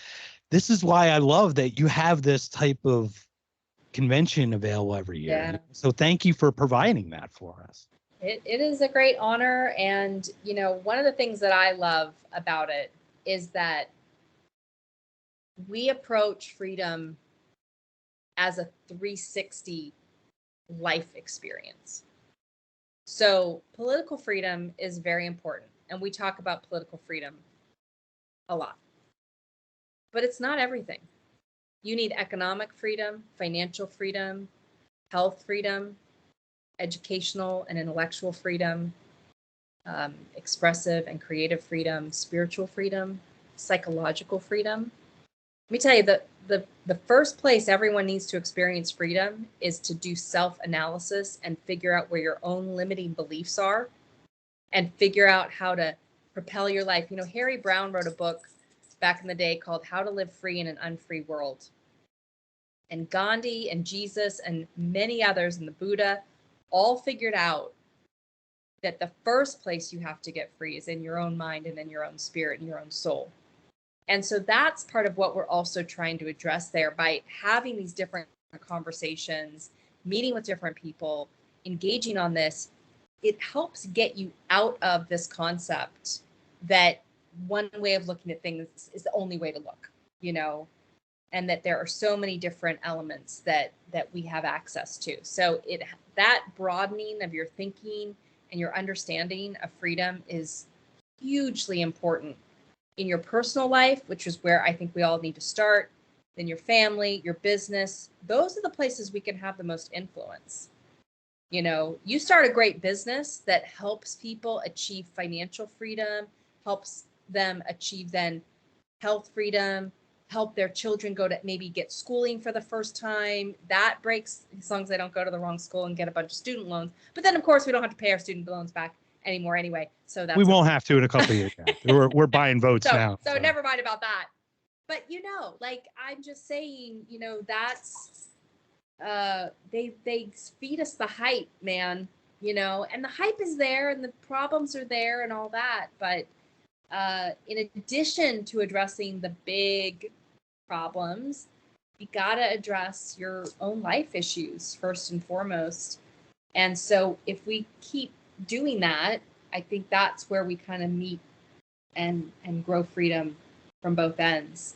this is why I love that you have this type of convention available every year. Yeah. So thank you for providing that for us. It is a great honor. And, one of the things that I love about it is that we approach freedom as a 360 life experience. So political freedom is very important. And we talk about political freedom a lot. But it's not everything. You need economic freedom, financial freedom, health freedom, educational and intellectual freedom, expressive and creative freedom, spiritual freedom, psychological freedom. Let me tell you that the first place everyone needs to experience freedom is to do self-analysis and figure out where your own limiting beliefs are and figure out how to propel your life. Harry Brown wrote a book back in the day called How to Live Free in an Unfree World. And Gandhi and Jesus and many others and the Buddha all figured out that the first place you have to get free is in your own mind and in your own spirit and your own soul. And so that's part of what we're also trying to address there by having these different conversations, meeting with different people, engaging on this. It helps get you out of this concept that one way of looking at things is the only way to look, and that there are so many different elements that we have access to. So that broadening of your thinking and your understanding of freedom is hugely important in your personal life, which is where I think we all need to start, then your family, your business. Those are the places we can have the most influence. You start a great business that helps people achieve financial freedom, helps them achieve then health freedom, help their children go to maybe get schooling for the first time. That breaks, as long as they don't go to the wrong school and get a bunch of student loans. But then, of course, we don't have to pay our student loans back anymore anyway. So that's we won't have to in a couple of years. We're buying votes now. So never mind about that. But like I'm just saying, that's they feed us the hype, man. And the hype is there, and the problems are there, and all that. But in addition to addressing the big problems, you got to address your own life issues first and foremost. And so if we keep doing that, I think that's where we kind of meet and grow freedom from both ends.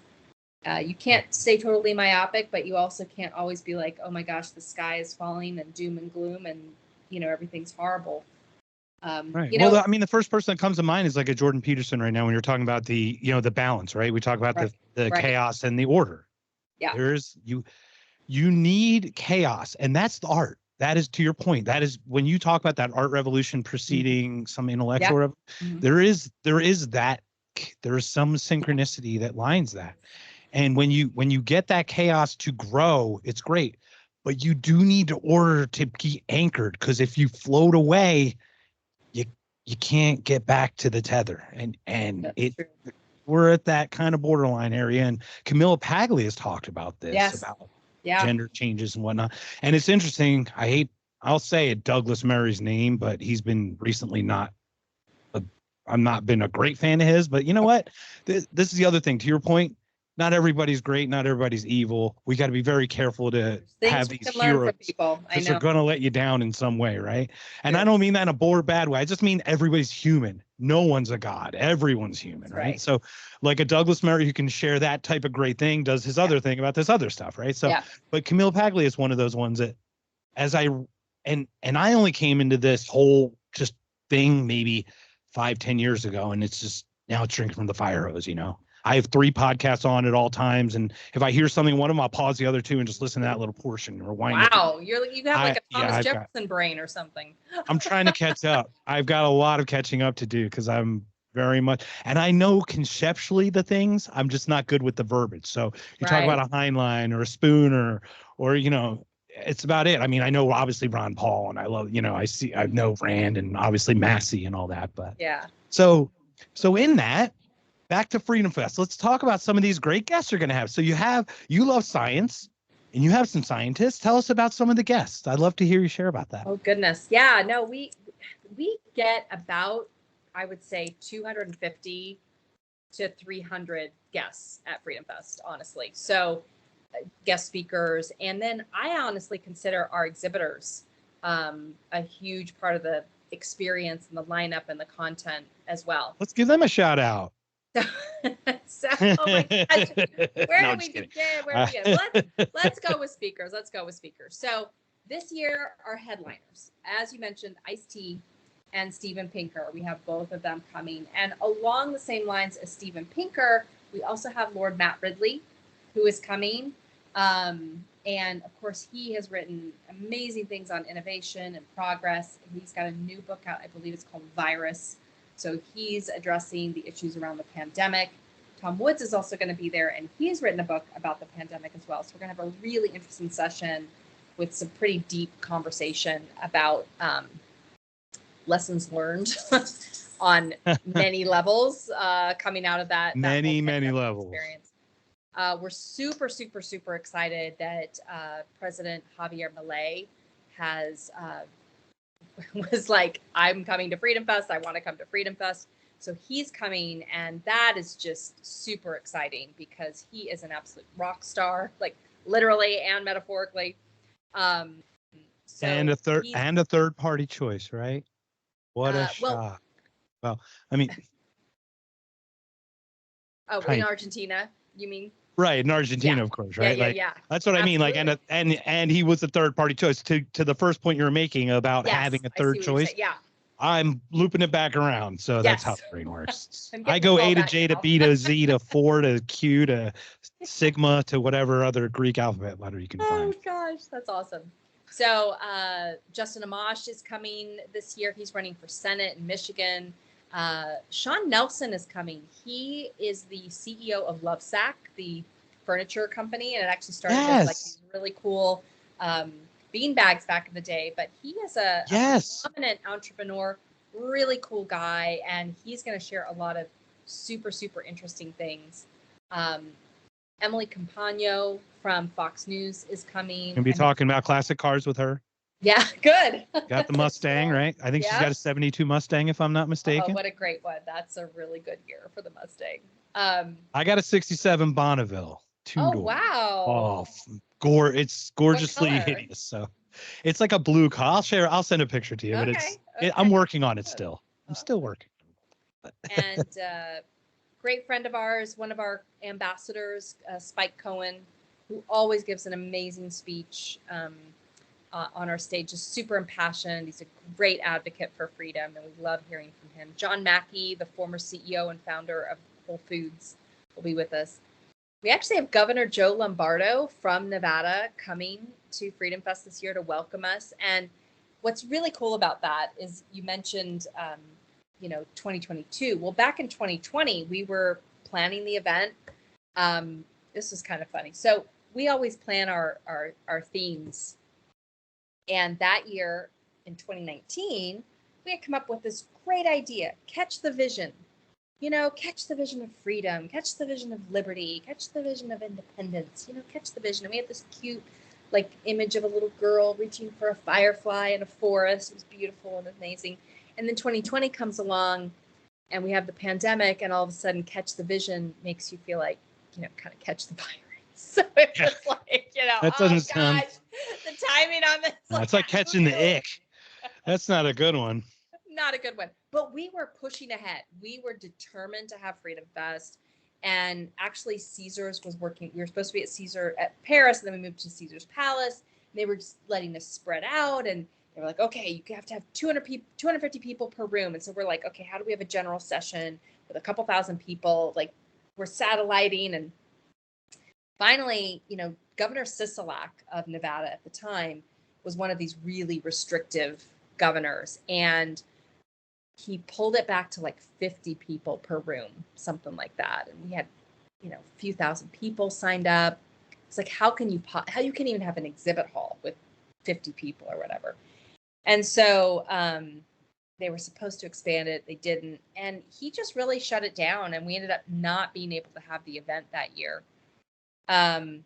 You can't stay totally myopic, but you also can't always be like, oh my gosh, the sky is falling and doom and gloom and, everything's horrible. Right. Well, I mean, the first person that comes to mind is like a Jordan Peterson right now when you're talking about the, the balance, right? We talk about the chaos and the order. Yeah. You need chaos, and that's the art. That is, to your point, that is when you talk about that art revolution preceding some intellectual, there is that, there is some synchronicity that lines that. And when you get that chaos to grow, it's great, but you do need order to be anchored, because if you float away, you can't get back to the tether. And we're at that kind of borderline area. And Camilla Paglia has talked about this, about gender changes and whatnot. And it's interesting. I'll say it, Douglas Murray's name, but he's been recently I'm not been a great fan of his, but you know what? This is the other thing, to your point. Not everybody's great. Not everybody's evil. We got to be very careful to have these heroes, because they're going to let you down in some way, right? And I don't mean that in a bad way. I just mean everybody's human. No one's a god. Everyone's human, right? So like a Douglas Murray who can share that type of great thing does his other thing about this other stuff, right? So, but Camille Paglia is one of those ones that, and I only came into this whole just thing maybe 5-10 years ago, and it's just, now it's drinking from the fire hose, I have 3 podcasts on at all times, and if I hear something, one of them, I'll pause the other 2 and just listen to that little portion or wind. Wow, you have like a Thomas Jefferson brain or something. I'm trying to catch up. I've got a lot of catching up to do, because I'm very much, and I know conceptually the things, I'm just not good with the verbiage. So you talk about a Heinlein or a Spoon or it's about it. I mean, I know obviously Ron Paul, and I love, I know Rand and obviously Massey and all that, but so in that, back to Freedom Fest. Let's talk about some of these great guests you're going to have. So you love science, and you have some scientists. Tell us about some of the guests. I'd love to hear you share about that. Oh goodness. Yeah, no, we get about, I would say, 250 to 300 guests at Freedom Fest, honestly. So guest speakers. And then I honestly consider our exhibitors a huge part of the experience and the lineup and the content as well. Let's give them a shout out. So, oh my gosh, where do we begin? Let's go with speakers. So this year, our headliners, as you mentioned, Ice-T and Steven Pinker. We have both of them coming. And along the same lines as Steven Pinker, we also have Lord Matt Ridley, who is coming. And of course, he has written amazing things on innovation and progress. He's got a new book out, I believe it's called Virus. So he's addressing the issues around the pandemic. Tom Woods is also going to be there, and he's written a book about the pandemic as well. So we're going to have a really interesting session with some pretty deep conversation about lessons learned on many levels coming out of that. Many levels. Experience. We're super, super, super excited that President Javier Milei was like, I'm coming to Freedom Fest. I want to come to Freedom Fest. So he's coming, and that is just super exciting because he is an absolute rock star, like literally and metaphorically. So and a third party choice, right? What a shock. Well, I mean, in Argentina, you mean? Right, in Argentina, of course, right? Yeah. That's what absolutely. I mean. Like, and he was the third party choice. To the first point you're making about having a third choice. Yeah. I'm looping it back around. So that's how the brain works. I go A to J to B to Z to 4 to Q to Sigma to whatever other Greek alphabet letter you can find. Oh gosh, that's awesome. So Justin Amash is coming this year. He's running for Senate in Michigan. Sean Nelson is coming. He is the CEO of Lovesac, the furniture company, and it actually started as like these really cool bean bags back in the day. But he is a prominent entrepreneur, really cool guy, and he's going to share a lot of super, super interesting things. Emily Campagno from Fox News is coming. We'll be talking about classic cars with her. Yeah, good. Got the Mustang, Cool. right? I think she's got a Yep. 72 Mustang, if I'm not Oh, mistaken. what a great one. That's a really good year for the Mustang. I got a 67 Bonneville, two Oh, door. wow. Oh, it's What gorgeously color? hideous. So it's like a blue car. I'll send a picture to you, but Okay. I'm Okay. working on it Good. still. I'm still Awesome. working. And great friend of ours, one of our ambassadors, Spike Cohen, who always gives an amazing speech on our stage, is super impassioned. He's a great advocate for freedom, and we love hearing from him. John Mackey, the former CEO and founder of Whole Foods, will be with us. We actually have Governor Joe Lombardo from Nevada coming to Freedom Fest this year to welcome us. And what's really cool about that is you mentioned, 2022. Well, back in 2020, we were planning the event. This was kind of funny. So we always plan our themes. And that year in 2019, we had come up with this great idea, catch the vision. Catch the vision of freedom, catch the vision of liberty, catch the vision of independence, catch the vision. And we had this cute, image of a little girl reaching for a firefly in a forest. It was beautiful and amazing. And then 2020 comes along and we have the pandemic, and all of a sudden, catch the vision makes you feel like, kind of catch the virus. So it was like, That oh doesn't sound. gosh, the timing on this. It's like catching the ick. That's not a good one. Not a good one. But we were pushing ahead. We were determined to have Freedom Fest. And actually, Caesars was working. We were supposed to be at Caesar at Paris, and then we moved to Caesar's Palace. And they were just letting us spread out. And they were like, okay, you have to have 250 people per room. And so we're like, okay, how do we have a general session with a couple thousand people? Like, we're satelliting. And finally, Governor Sisolak of Nevada at the time was one of these really restrictive governors. And he pulled it back to like 50 people per room, something like that. And we had, a few thousand people signed up. It's like, how you can even have an exhibit hall with 50 people or whatever. And so they were supposed to expand it. They didn't. And he just really shut it down. And we ended up not being able to have the event that year. And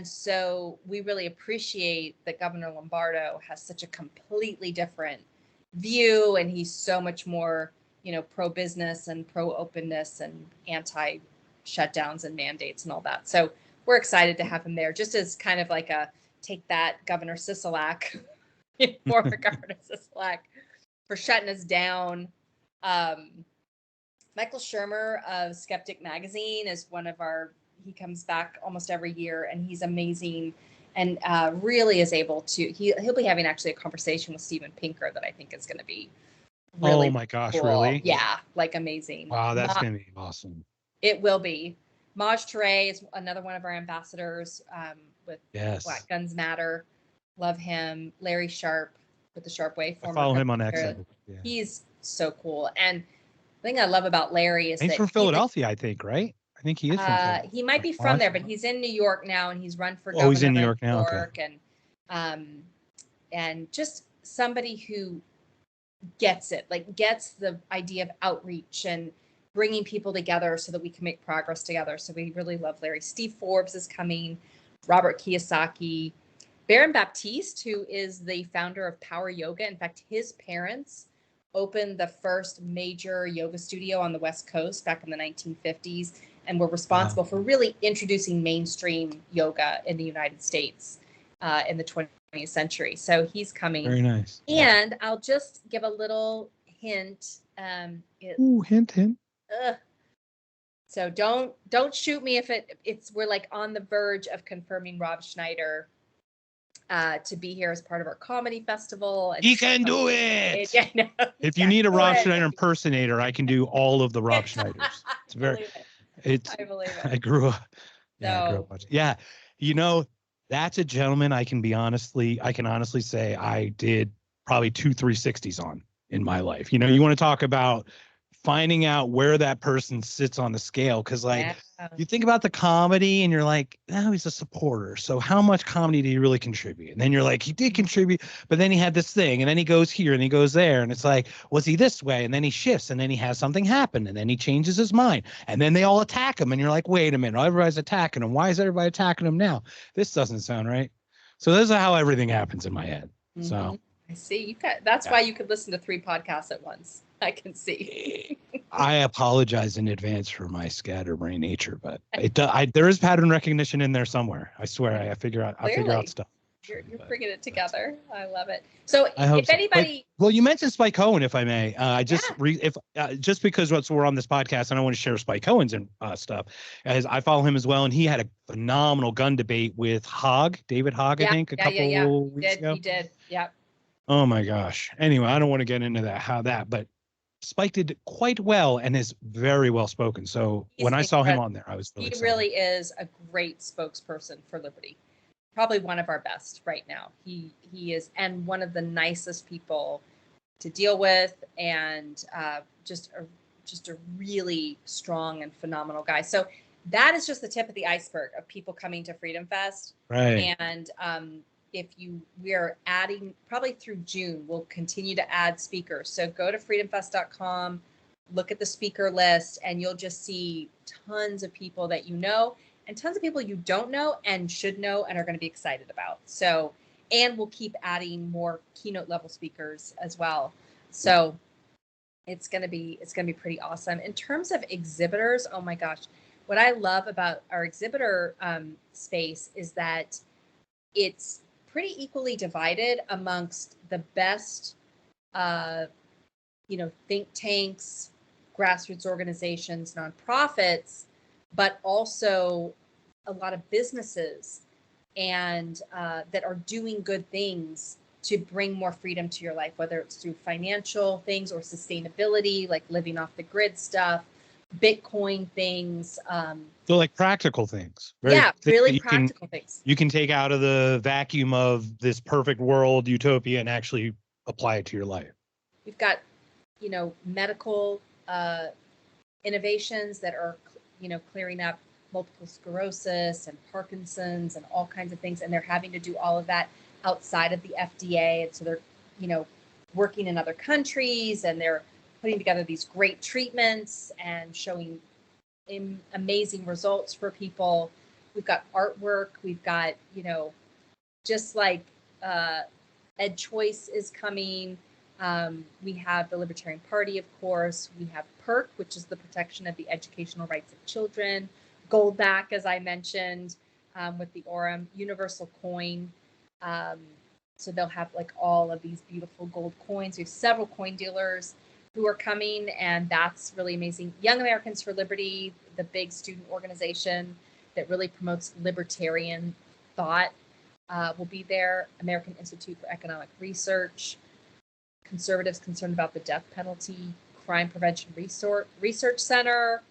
so we really appreciate that Governor Lombardo has such a completely different view, and he's so much more, pro-business and pro-openness and anti-shutdowns and mandates and all that. So we're excited to have him there, just as kind of like a take that, Governor Sisolak, former Governor Sisolak, for shutting us down. Michael Shermer of Skeptic Magazine is one of he comes back almost every year, and he's amazing. And really is able to, he'll be having actually a conversation with Steven Pinker that I think is going to be really oh my gosh, cool. really? Yeah, amazing. Wow, that's going to be awesome. It will be. Maj Touré is another one of our ambassadors with Black Guns Matter. Love him. Larry Sharp with the Sharp Way. I follow him on X. Yeah. He's so cool. And the thing I love about Larry is he's from Philadelphia, I think, right? I think he is from Philadelphia. He might be from there, but he's in New York now, and he's run for governor. He's in New York now. Okay. And just somebody who gets it, gets the idea of outreach and bringing people together so that we can make progress together. So we really love Larry. Steve Forbes is coming, Robert Kiyosaki, Baron Baptiste, who is the founder of Power Yoga. In fact, his parents opened the first major yoga studio on the West Coast back in the 1950s. And were responsible for really introducing mainstream yoga in the United States in the 20th century. So he's coming. Very nice. And I'll just give a little hint. Hint. So don't shoot me if we're on the verge of confirming Rob Schneider to be here as part of our comedy festival. He can do it. No, if you need a Rob Schneider impersonator, I can do all of the Rob Schneiders. It's very. I believe it. I grew up. Yeah, I grew up watching. Yeah, that's a gentleman I can honestly say I did probably 2 360s on in my life. You want to talk about finding out where that person sits on the scale, because you think about the comedy and you're like, oh, he's a supporter, so how much comedy did he really contribute? And then you're like, he did contribute, but then he had this thing, and then he goes here and he goes there, and it's like, was he this way? And then he shifts, and then he has something happen, and then he changes his mind, and then they all attack him, and you're like, wait a minute, everybody's attacking him. Why is everybody attacking him now? This doesn't sound right. So this is how everything happens in my head. So I see. That's why you could listen to 3 podcasts at once. I can see. I apologize in advance for my scatterbrain nature, but there is pattern recognition in there somewhere. I swear, I figure out stuff. You're bringing it together. I love it. So I hope if anybody, well, you mentioned Spike Cohen, if I may. I just just because we're on this podcast, and I want to share Spike Cohen's and stuff, as I follow him as well, and he had a phenomenal gun debate with David Hogg, I think, a couple weeks ago. He did. Yeah. Oh my gosh. Anyway, I don't want to get into but Spike did quite well and is very well spoken. So when I saw him on there, I was really excited. He really is a great spokesperson for liberty. Probably one of our best right now. He is, and one of the nicest people to deal with, and just a really strong and phenomenal guy. So that is just the tip of the iceberg of people coming to Freedom Fest. Right. And we are adding, probably through June, we'll continue to add speakers. So go to freedomfest.com, look at the speaker list, and you'll just see tons of people that you know, and tons of people you don't know and should know and are going to be excited about. So, and we'll keep adding more keynote level speakers as well. So it's going to be pretty awesome. In terms of exhibitors, oh my gosh, what I love about our exhibitor space is that it's pretty equally divided amongst the best, think tanks, grassroots organizations, nonprofits, but also a lot of businesses and that are doing good things to bring more freedom to your life, whether it's through financial things or sustainability, like living off the grid stuff, Bitcoin things. So like practical things. Really practical things. You can take out of the vacuum of this perfect world utopia and actually apply it to your life. We've got, medical innovations that are, clearing up multiple sclerosis and Parkinson's and all kinds of things. And they're having to do all of that outside of the FDA. And so they're, working in other countries, and they're putting together these great treatments and showing amazing results for people. We've got artwork. We've got, just like Ed Choice is coming. We have the Libertarian Party, of course. We have PERC, which is the protection of the educational rights of children. Goldback, as I mentioned, with the Orem, Universal Coin. So they'll have like all of these beautiful gold coins. We have several coin dealers who are coming, and that's really amazing. Young Americans for Liberty, the big student organization that really promotes libertarian thought, will be there. American Institute for Economic Research, conservatives concerned about the death penalty, Crime Prevention Research Center,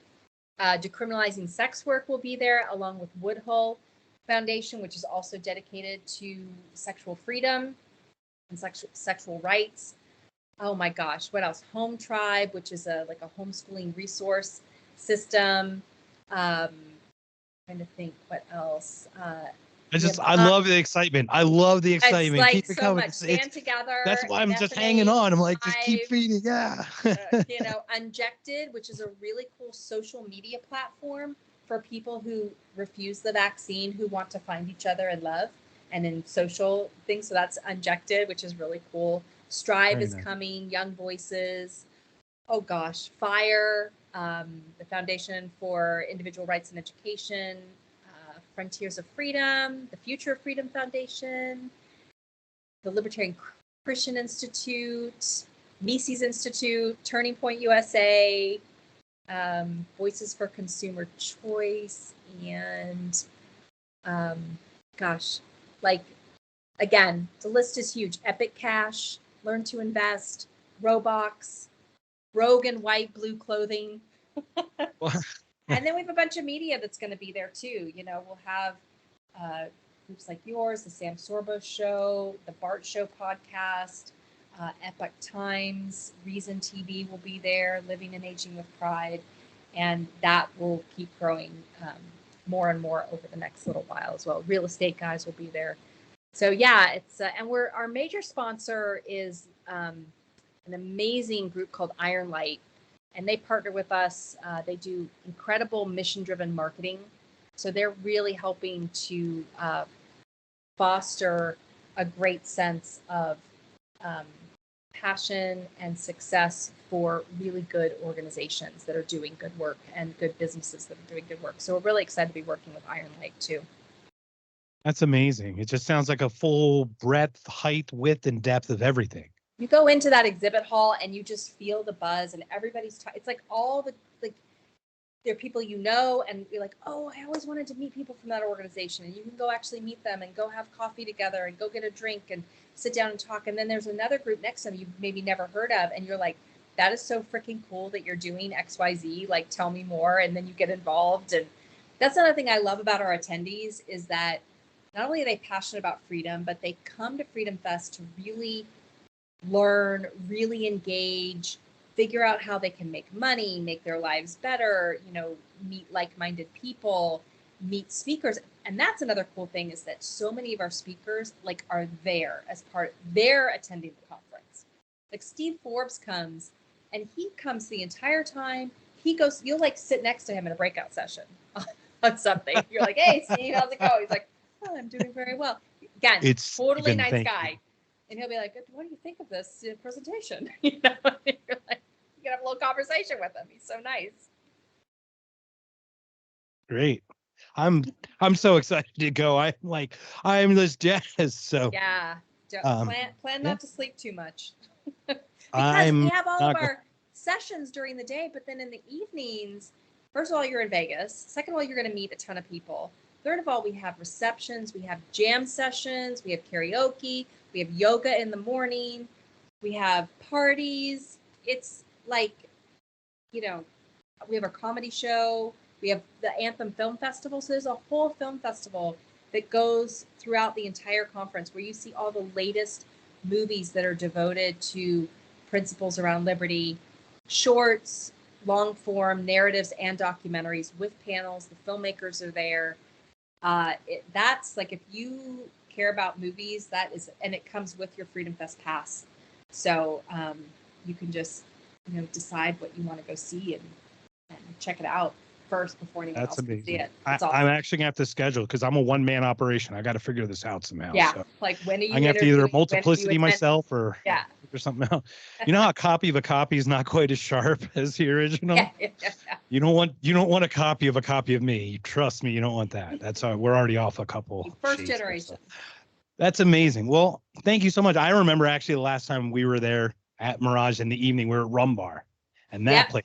Decriminalizing Sex Work will be there, along with Woodhull Foundation, which is also dedicated to sexual freedom and sexual rights. Oh my gosh, what else? Home Tribe, which is a homeschooling resource system. Trying to think what else. I love the excitement. I love the excitement. It's like keep it so coming. much. Stand together. That's why I'm just hanging on. I'm like, just keep feeding. Yeah. Unjected, which is a really cool social media platform for people who refuse the vaccine, who want to find each other and love, and in social things. So that's Unjected, which is really cool. Strive is coming. Young Voices. Oh gosh, FIRE, the Foundation for Individual Rights and Education. Frontiers of Freedom, the Future of Freedom Foundation, the Libertarian Christian Institute, Mises Institute, Turning Point USA, Voices for Consumer Choice, and again, the list is huge. Epic Cash, Learn to Invest, Roblox, Rogue and White Blue Clothing. And then we have a bunch of media that's going to be there too. We'll have groups like yours, the Sam Sorbo Show, the Bart Show podcast, Epoch Times, Reason TV will be there, Living and Aging with Pride, and that will keep growing more and more over the next little while as well. Real estate guys will be there. So yeah, it's and our major sponsor is an amazing group called Iron Light. And they partner with us. They do incredible mission-driven marketing. So they're really helping to foster a great sense of um, passion and success for really good organizations that are doing good work and good businesses that are doing good work. So we're really excited to be working with Iron Lake too. That's amazing. It just sounds like a full breadth, height, width, and depth of everything. You go into that exhibit hall and you just feel the buzz, and everybody's it's like all the like there are people you know, and you're like, oh, I always wanted to meet people from that organization, and you can go actually meet them and go have coffee together and go get a drink and sit down and talk. And then there's another group next to them you've maybe never heard of, and you're like, that is so freaking cool that you're doing XYZ, like tell me more. And then you get involved. And that's another thing I love about our attendees is that not only are they passionate about freedom, but they come to Freedom Fest to really learn, really engage, figure out how they can make money, make their lives better, meet like-minded people, meet speakers. And that's another cool thing is that so many of our speakers are there as part, they're attending the conference. Like Steve Forbes comes and he comes the entire time. He goes, you'll sit next to him in a breakout session on something. You're like, hey, Steve, how's it going? He's like, oh, I'm doing very well. Again, It's totally Stephen, nice guy. And he'll be like, what do you think of this presentation? You're like, you can have a little conversation with him. He's so nice. Great. I'm so excited to go. I'm just jazzed. So yeah, plan not to sleep too much. Because we have all of our sessions during the day, but then in the evenings, first of all, you're in Vegas. Second of all, you're going to meet a ton of people. Third of all, we have receptions, we have jam sessions, we have karaoke, we have yoga in the morning, we have parties. It's we have a comedy show, we have the Anthem Film Festival. So there's a whole film festival that goes throughout the entire conference where you see all the latest movies that are devoted to principles around liberty, shorts, long form narratives, and documentaries with panels. The filmmakers are there. That's if you care about movies, that is, and it comes with your Freedom Fest pass. So you can just decide what you want to go see and check it out first before anyone else can see it. Awesome. I'm actually gonna have to schedule because I'm a one-man operation. I got to figure this out somehow. Yeah, so when are you? I'm gonna have to either multiplicity myself or something else. A copy of a copy is not quite as sharp as the original. Yeah. You don't want a copy of me. Trust me, you don't want that. That's we're already off a couple. First generation. That's amazing. Well, thank you so much. I remember actually the last time we were there at Mirage in the evening, we were at Rum Bar, and that place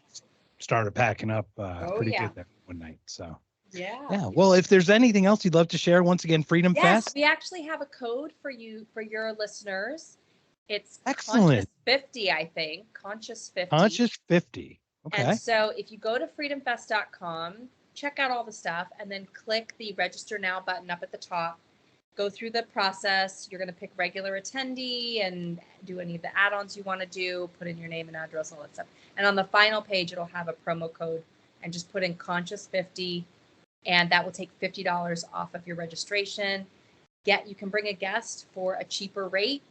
started packing up pretty good that one night. So yeah. Well, if there's anything else you'd love to share, once again, Freedom Fest. We actually have a code for your listeners. It's excellent. Conscious 50, I think. Conscious 50. Conscious 50. Okay. And so if you go to freedomfest.com, check out all the stuff, and then click the register now button up at the top. Go through the process. You're going to pick regular attendee and do any of the add-ons you want to do, put in your name and address, all that stuff. And on the final page, it'll have a promo code, and just put in Conscious 50, and that will take $50 off of your registration. You can bring a guest for a cheaper rate.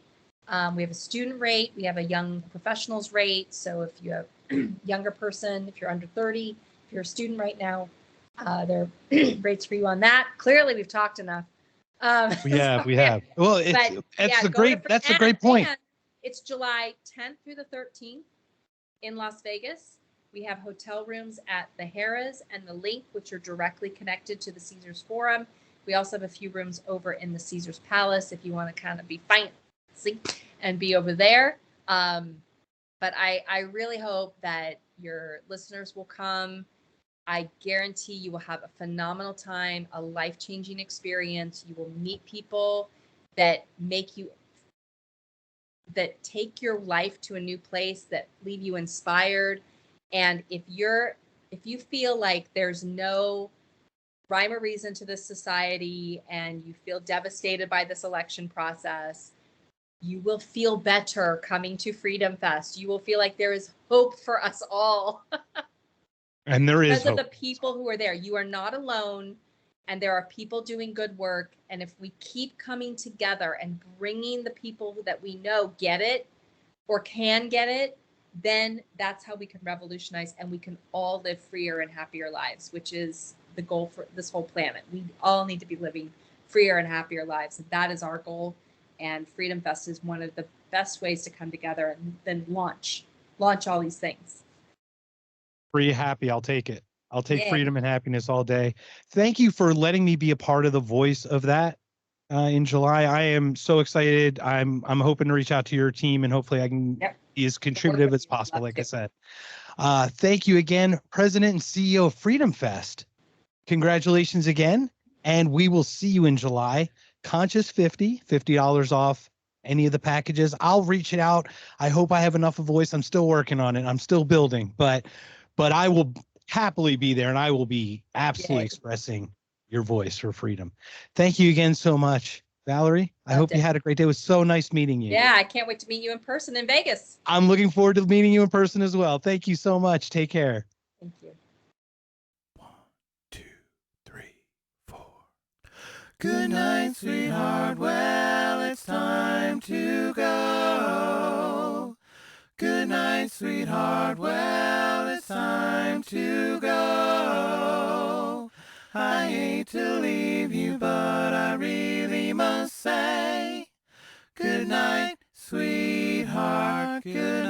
We have a student rate. We have a young professionals rate. So if you have younger person, if you're under 30, if you're a student right now, there are rates for you on that. Clearly, we've talked enough. We have. Well, that's a great point. It's July 10th through the 13th in Las Vegas. We have hotel rooms at the Harrah's and the Link, which are directly connected to the Caesars Forum. We also have a few rooms over in the Caesars Palace if you want to kind of be fancy and be over there. But I really hope that your listeners will come. I guarantee you will have a phenomenal time, a life-changing experience. You will meet people that take your life to a new place, that leave you inspired. And if you feel like there's no rhyme or reason to this society and you feel devastated by this election process, you will feel better coming to Freedom Fest. You will feel like there is hope for us all. And there is because of the people who are there. You are not alone, and there are people doing good work. And if we keep coming together and bringing the people that we know get it or can get it, then that's how we can revolutionize, and we can all live freer and happier lives, which is the goal for this whole planet. We all need to be living freer and happier lives. And that is our goal. And Freedom Fest is one of the best ways to come together and then launch all these things. Free happy, I'll take it. I'll take Yay. freedom and happiness all day. Thank you for letting me be a part of the voice of that in July. I am so excited. I'm hoping to reach out to your team and hopefully I can be as contributive as possible. Like I said, thank you again, President and CEO of Freedom Fest. Congratulations again, and we will see you in July. Conscious $50 off any of the packages. I'll reach it out. I hope I have enough of voice. I'm still working on it. I'm still building, but I will happily be there and I will be absolutely expressing your voice for freedom. Thank you again so much, Valerie. I hope you had a great day. It was so nice meeting you. Yeah, I can't wait to meet you in person in Vegas. I'm looking forward to meeting you in person as well. Thank you so much. Take care. Thank you. 1, 2, 3, 4. Good night, sweetheart. Well, it's time to go. Good night, sweetheart. Well, it's time to go. I hate to leave you, but I really must say, good night, sweetheart. Good